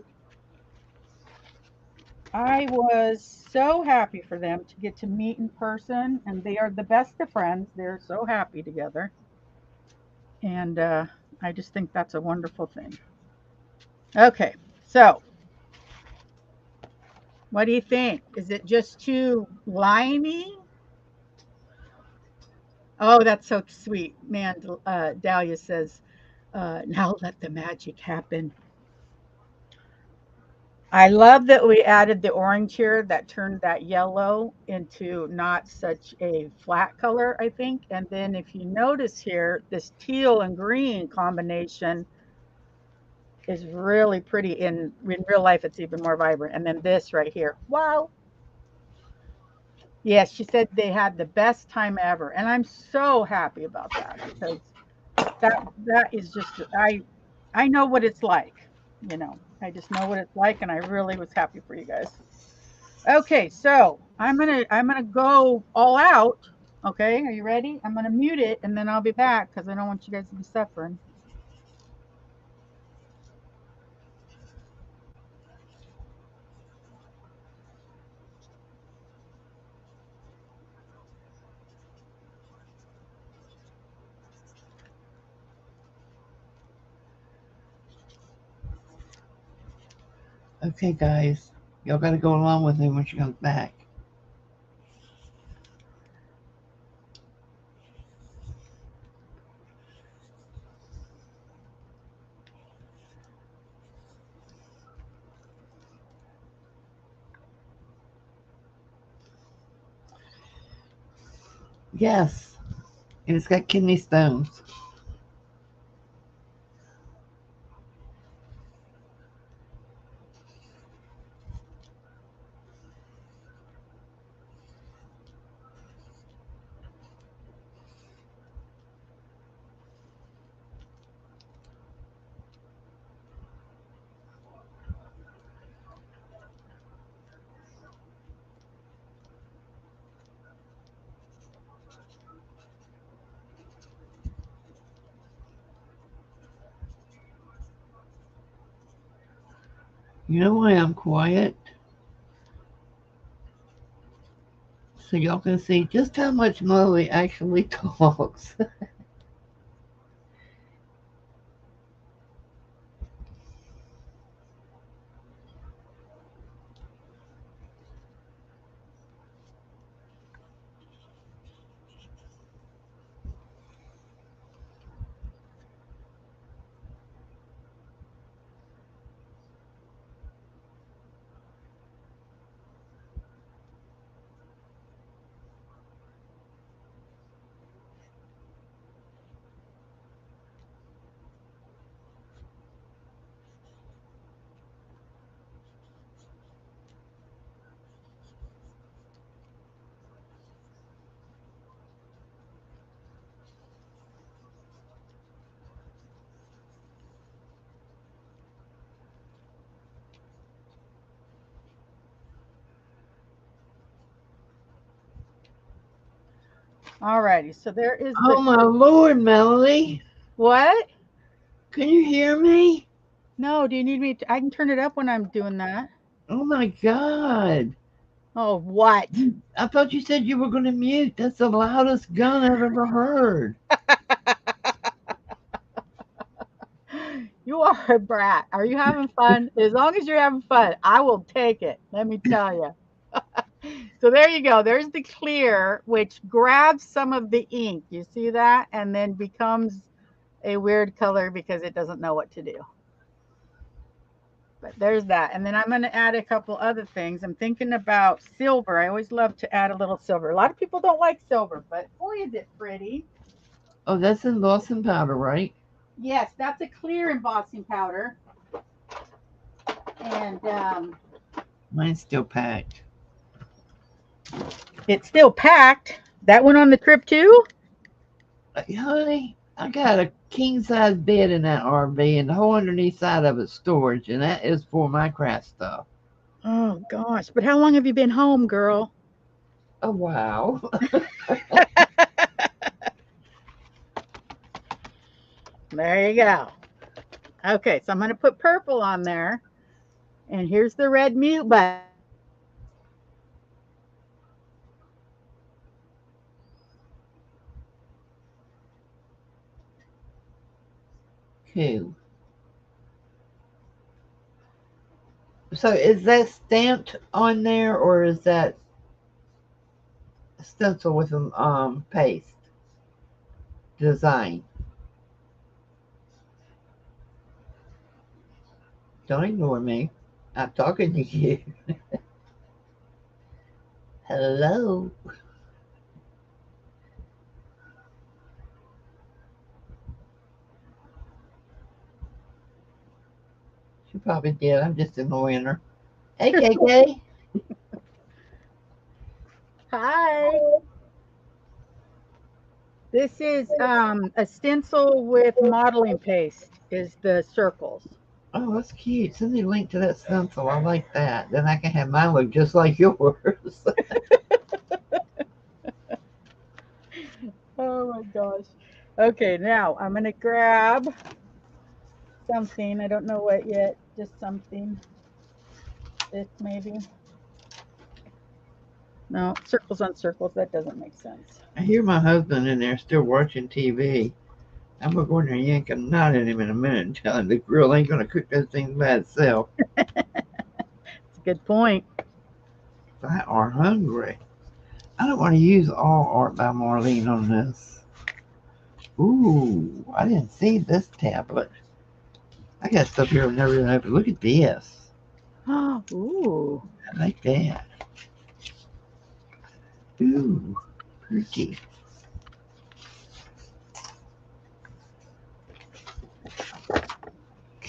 I was so happy for them to get to meet in person, and they are the best of friends. They're so happy together. And I just think that's a wonderful thing. Okay, so what do you think? Is it just too limey? Oh, that's so sweet. Man, Dahlia says, now let the magic happen. I love that we added the orange here that turned that yellow into not such a flat color, I think. And then if you notice here, this teal and green combination is really pretty. In real life, it's even more vibrant. And then this right here. Wow. Yes, she said they had the best time ever. And I'm so happy about that because that is just I know what it's like, you know. I just know what it's like, and I really was happy for you guys. Okay, so I'm gonna go all out. Okay, are you ready? I'm gonna mute it and then I'll be back because I don't want you guys to be suffering. Okay, guys, y'all got to go along with me when she comes back. Yes. And it's got kidney stones. You know why I'm quiet? So y'all can see just how much Molly actually talks. Alrighty, so there is Oh my Lord, Melody. what? Can you hear me? No, do you need me to, I can turn it up when I'm doing that. Oh my God. Oh, what? I thought you said you were going to mute. That's the loudest gun I've ever heard. You are a brat. Are you having fun? As long as you're having fun, I will take it. Let me tell you. So there you go. There's the clear, which grabs some of the ink. You see that? And then becomes a weird color because it doesn't know what to do. But there's that. And then I'm going to add a couple other things. I'm thinking about silver. I always love to add a little silver. A lot of people don't like silver, but boy, is it pretty. Oh, that's embossing powder, right? Yes, that's a clear embossing powder. And Mine's still packed. it's still packed. That went on the trip too? Honey, I got a king size bed in that RV, and the whole underneath side of it's storage, and that is for my craft stuff. Oh gosh, but how long have you been home, girl? Oh, wow. There you go. Okay, so I'm going to put purple on there. And here's the red mute button. Cool. So is that stamped on there, or is that stencil with some paste design? Don't ignore me. I'm talking to you. Hello. She probably did. I'm just annoying her. Hey, KK. Hi. This is a stencil with modeling paste is the circles. Oh, that's cute. Send me a link to that stencil. I like that. Then I can have mine look just like yours. Oh my gosh. Okay, now I'm going to grab something. I don't know what yet. Just something. This maybe. No, circles on circles. That doesn't make sense. I hear my husband in there still watching TV. I'm going to go in there and yank a knot at him in a minute and tell him the grill ain't going to cook those things by itself. It's a good point. I are hungry. I don't want to use all art by Marlene on this. Ooh, I didn't see this tablet. I got stuff here I've never even opened. Look at this. Ooh. I like that. Ooh, pretty.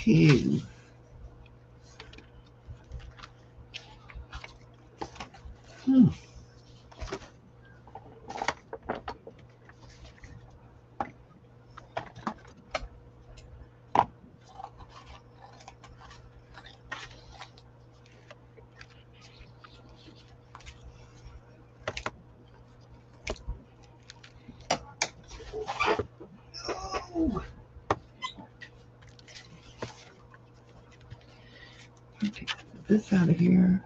Q. Take this out of here.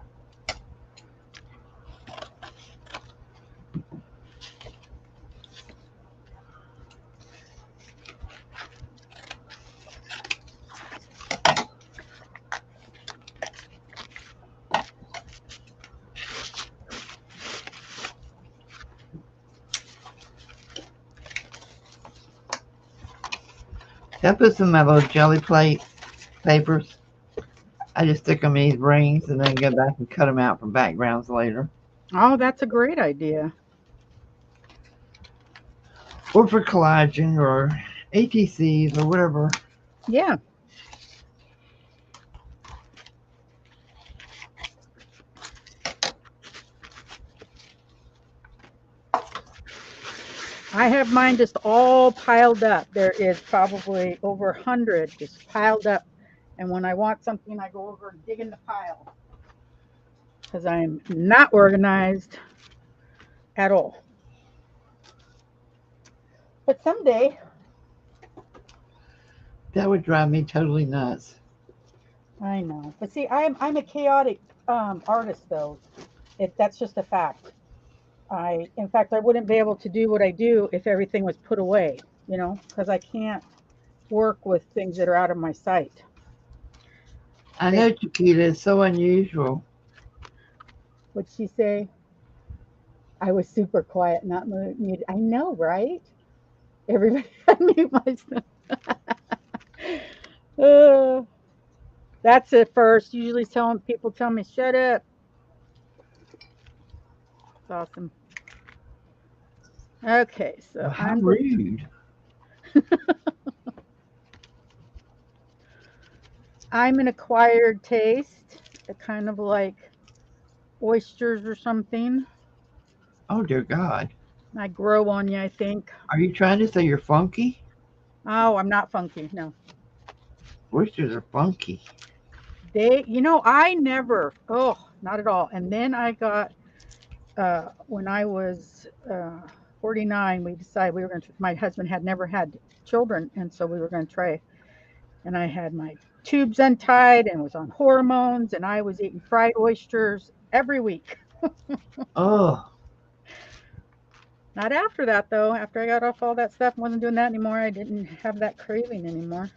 I put some of my little jelly plate papers. I just stick them in these rings and then go back and cut them out for backgrounds later. Oh, that's a great idea. Or for collaging or ATCs or whatever. Yeah. I have mine just all piled up. There is probably over 100 just piled up. And when I want something, I go over and dig in the pile because I'm not organized at all. But someday. That would drive me totally nuts. I know. But see, I'm a chaotic artist, though. That's just a fact. In fact, I wouldn't be able to do what I do if everything was put away, because I can't work with things that are out of my sight. I know, Chiquita, it's so unusual. What'd she say? I was super quiet, not muted. I know, right? Everybody had mute myself. That's it first. Usually people tell me, shut up. It's awesome. Okay, so Well, how rude. I'm an acquired taste, kind of like oysters or something. Oh, dear God. I grow on you, I think. Are you trying to say you're funky? Oh, I'm not funky. No. Oysters are funky. I never, not at all. And then I got, when I was 49, we decided we were going to, my husband had never had children. And so we were going to try. And I had my tubes untied and was on hormones. And I was eating fried oysters every week. Oh. Not after that, though. After I got off all that stuff, wasn't doing that anymore. I didn't have that craving anymore.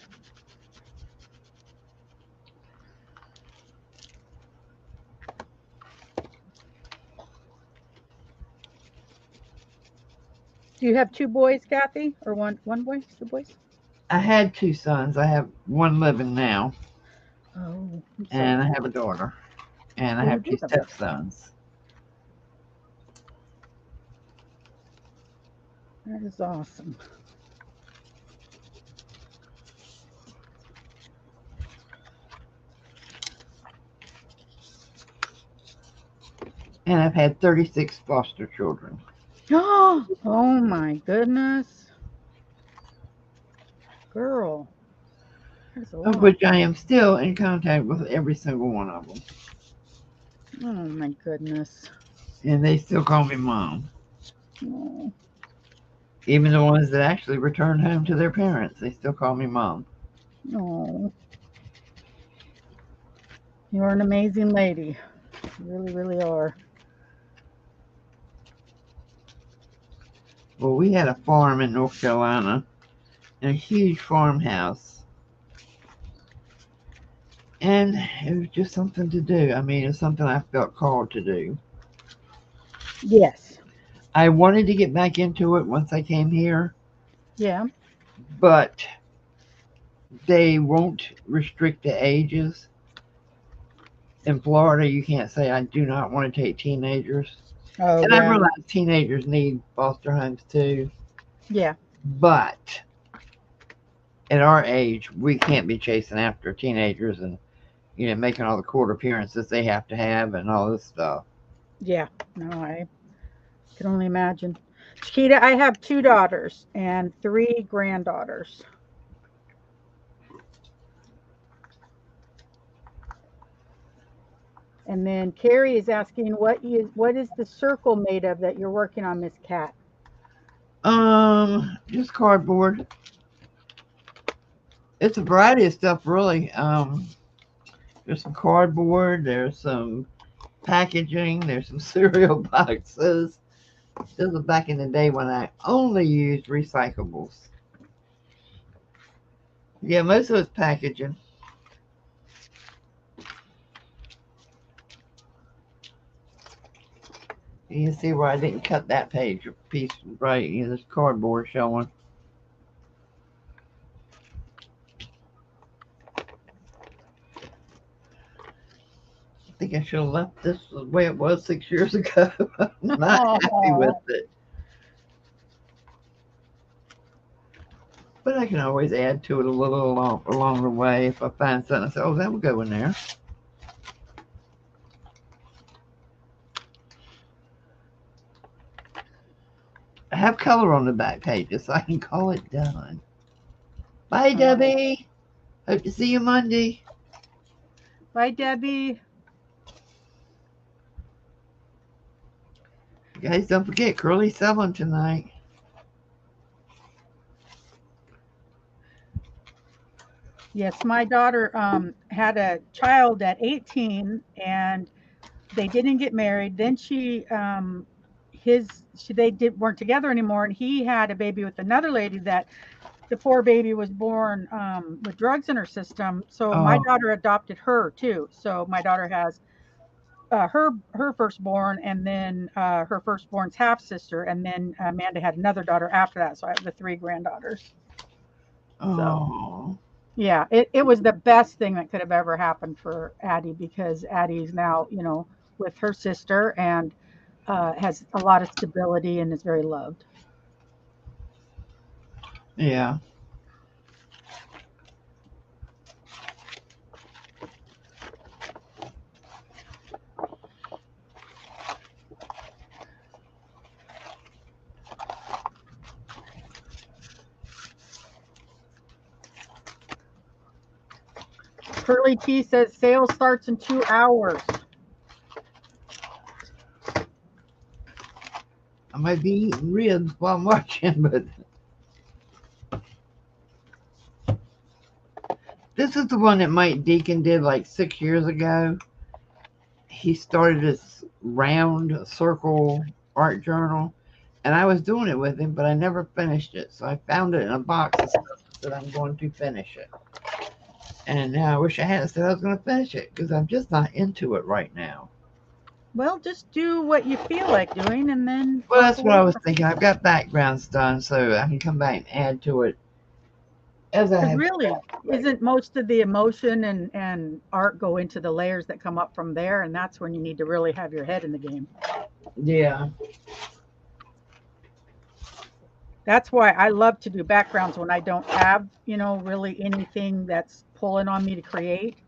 Do you have two boys, Kathy? Or one boy? Two boys? I had two sons. I have one living now. Oh. And I have a daughter. And I have two stepsons. That is awesome. And I've had 36 foster children. Oh my goodness. Girl. Of which I am still in contact with every single one of them. Oh my goodness. And they still call me Mom. Oh. Even the ones that actually returned home to their parents, they still call me Mom. Oh. You're an amazing lady. You really, really are. Well, we had a farm in North Carolina, and a huge farmhouse. And it was just something to do. I mean, it's something I felt called to do. Yes. I wanted to get back into it once I came here. Yeah. But they won't restrict the ages. In Florida, you can't say, I do not want to take teenagers. Oh, and yeah. I realize teenagers need foster homes too. Yeah. But at our age, we can't be chasing after teenagers and, you know, making all the court appearances they have to have and all this stuff. Yeah, no, I can only imagine. Chiquita, I have 2 daughters and 3 granddaughters. And then Carrie is asking, what is the circle made of that you're working on, Miss Cat? Just cardboard. It's a variety of stuff, really. There's some cardboard. There's some packaging. There's some cereal boxes. This was back in the day when I only used recyclables. Yeah, most of it's packaging. You can see where I didn't cut that page or piece right. You know, there's cardboard showing. I think I should have left this the way it was 6 years ago. I'm not happy with it. But I can always add to it a little along the way if I find something. I say, oh, that will go in there. I have color on the back pages, so I can call it done. Bye, Debbie. Hope to see you Monday. Bye, Debbie. Guys, don't forget, Curly's selling tonight. Yes, my daughter had a child at 18 and they didn't get married. Then weren't together anymore, and he had a baby with another lady that the poor baby was born with drugs in her system. So my daughter adopted her too. So my daughter has her firstborn, and then her firstborn's half sister, and then Amanda had another daughter after that. So I have the 3 granddaughters. So yeah, it was the best thing that could have ever happened for Addie, because Addie's now, you know, with her sister and has a lot of stability and is very loved. Yeah. Curly T says sale starts in 2 hours. I might be eating ribs while I'm watching, but this is the one that Mike Deacon did like 6 years ago. He started this round circle art journal, and I was doing it with him, but I never finished it. So I found it in a box and stuff that I'm going to finish it. And now I wish I hadn't said I was going to finish it, because I'm just not into it right now. Well, just do what you feel like doing, and then. Well, that's what I was thinking. I've got backgrounds done, so I can come back and add to it as I have. Really, isn't most of the emotion and art go into the layers that come up from there, and that's when you need to really have your head in the game. Yeah. That's why I love to do backgrounds when I don't have, you know, really anything that's pulling on me to create.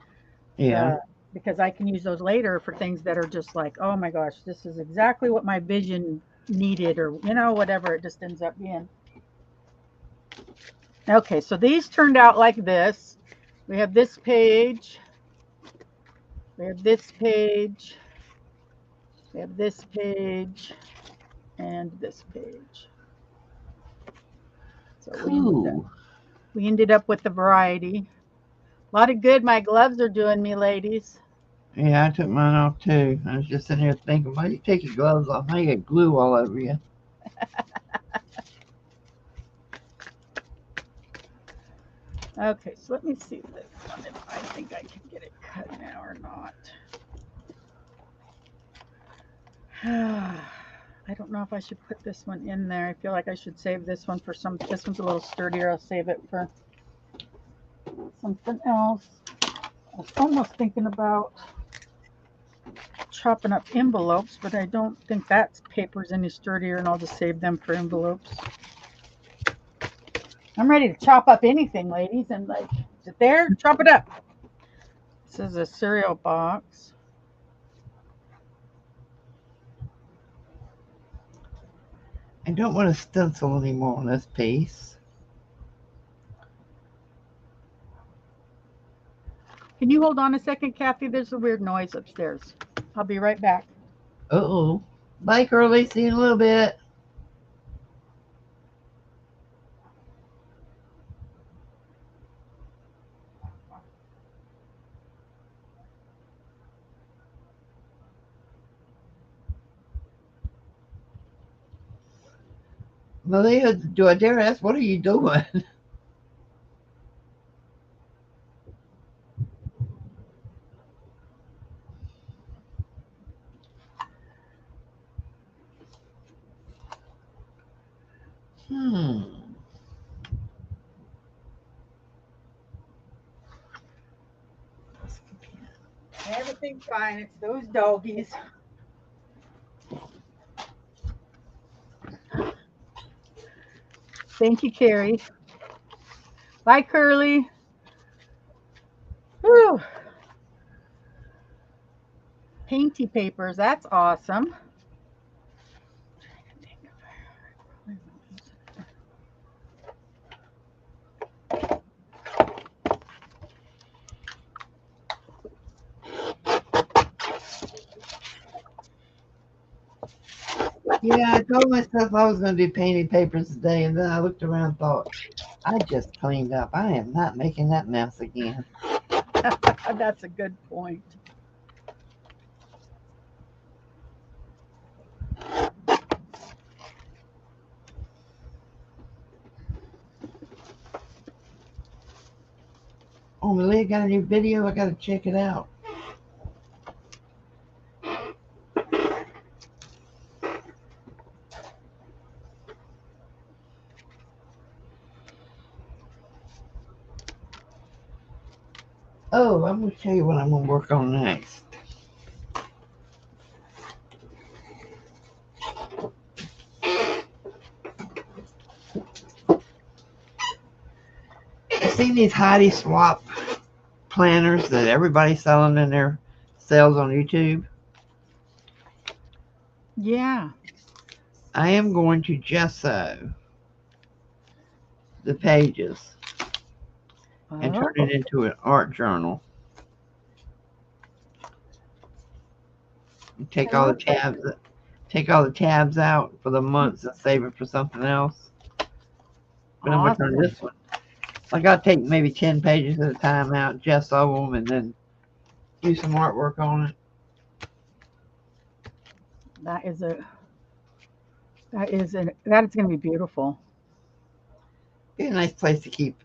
Yeah. Because I can use those later for things that are just like, oh my gosh, this is exactly what my vision needed, or, you know, whatever it just ends up being. Okay, so these turned out like this. We have this page. We have this page. We have this page. And this page. So Cool. we ended up with the variety. A lot of good my gloves are doing me, ladies. Yeah, I took mine off too. I was just sitting here thinking, why do you take your gloves off? Now you get glue all over you. Okay, so let me see this one, if I think I can get it cut now or not. I don't know if I should put this one in there. I feel like I should save this one for this one's a little sturdier. I'll save it for something else. I was almost thinking about chopping up envelopes, but I don't think that paper's any sturdier, and I'll just save them for envelopes. I'm ready to chop up anything, ladies, and like, is it there? Chop it up. This is a cereal box. I don't want to stencil anymore on this piece. Can you hold on a second, Kathy? There's a weird noise upstairs. I'll be right back. Uh-oh. Bye, Curly. See you in a little bit. Malia, do I dare ask, what are you doing? Hmm. Everything's fine. It's those doggies. Thank you, Carrie. Bye, Curly. Whew. Painty papers. That's awesome. Yeah, I told myself I was going to do painted papers today, and then I looked around and thought, I just cleaned up. I am not making that mess again. That's a good point. Oh, Malia got a new video. I got to check it out. Oh, I'm going to tell you what I'm going to work on next. I've seen these Heidi Swap planners that everybody's selling in their sales on YouTube. Yeah. I am going to gesso the pages and turn it into an art journal. Take all the tabs out for the months and save it for something else. But I'm gonna turn this one. I gotta take maybe 10 pages at a time out, gesso them, and then do some artwork on it. That is gonna be beautiful. Be a nice place to keep,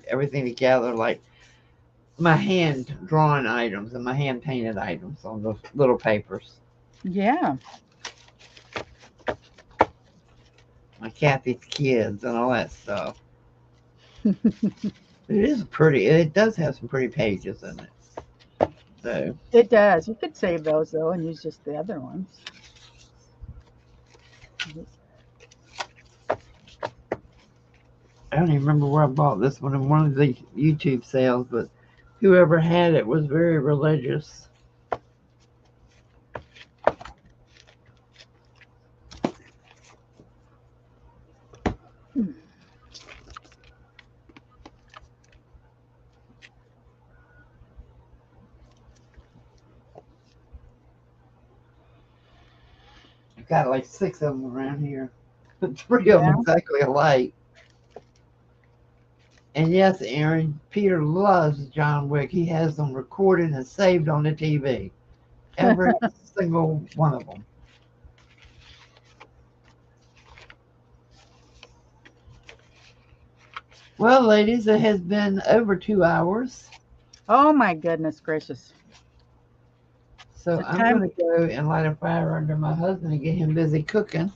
everything together, like my hand drawn items and my hand painted items on those little papers. Yeah. My Kathies kids and all that stuff. It is pretty. It does have some pretty pages in it. So It does. You could save those though and use just the other ones. I don't even remember where I bought this one in one of the YouTube sales, but whoever had it was very religious. I've got like 6 of them around here. 3 of them exactly alike. And yes, Aaron, Peter loves John Wick. He has them recorded and saved on the TV. Every single one of them. Well, ladies, it has been over 2 hours. Oh my goodness gracious. So I'm going to go and light a fire under my husband and get him busy cooking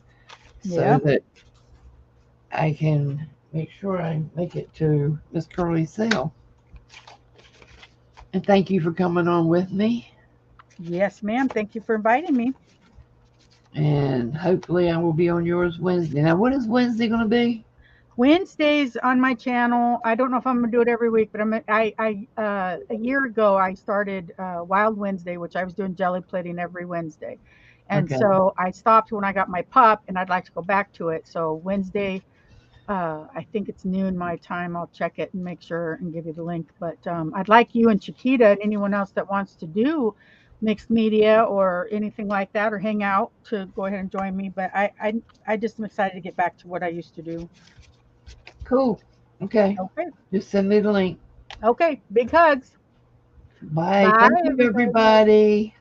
so that I can make sure I make it to Miss Curly's sale. And thank you for coming on with me. Yes, ma'am. Thank you for inviting me. And hopefully I will be on yours Wednesday. Now, what is Wednesday going to be? Wednesdays on my channel. I don't know if I'm gonna do it every week, but a year ago I started Wild Wednesday, which I was doing jelly plating every Wednesday, and Okay. so I stopped when I got my pup, and I'd like to go back to it. So Wednesday, I think it's noon my time. I'll check it and make sure and give you the link. But I'd like you and Chiquita and anyone else that wants to do mixed media or anything like that or hang out to go ahead and join me. But I just am excited to get back to what I used to do. Cool. Okay. Okay. Just send me the link. Okay. Big hugs. Bye. Bye, Thank you, everybody. everybody.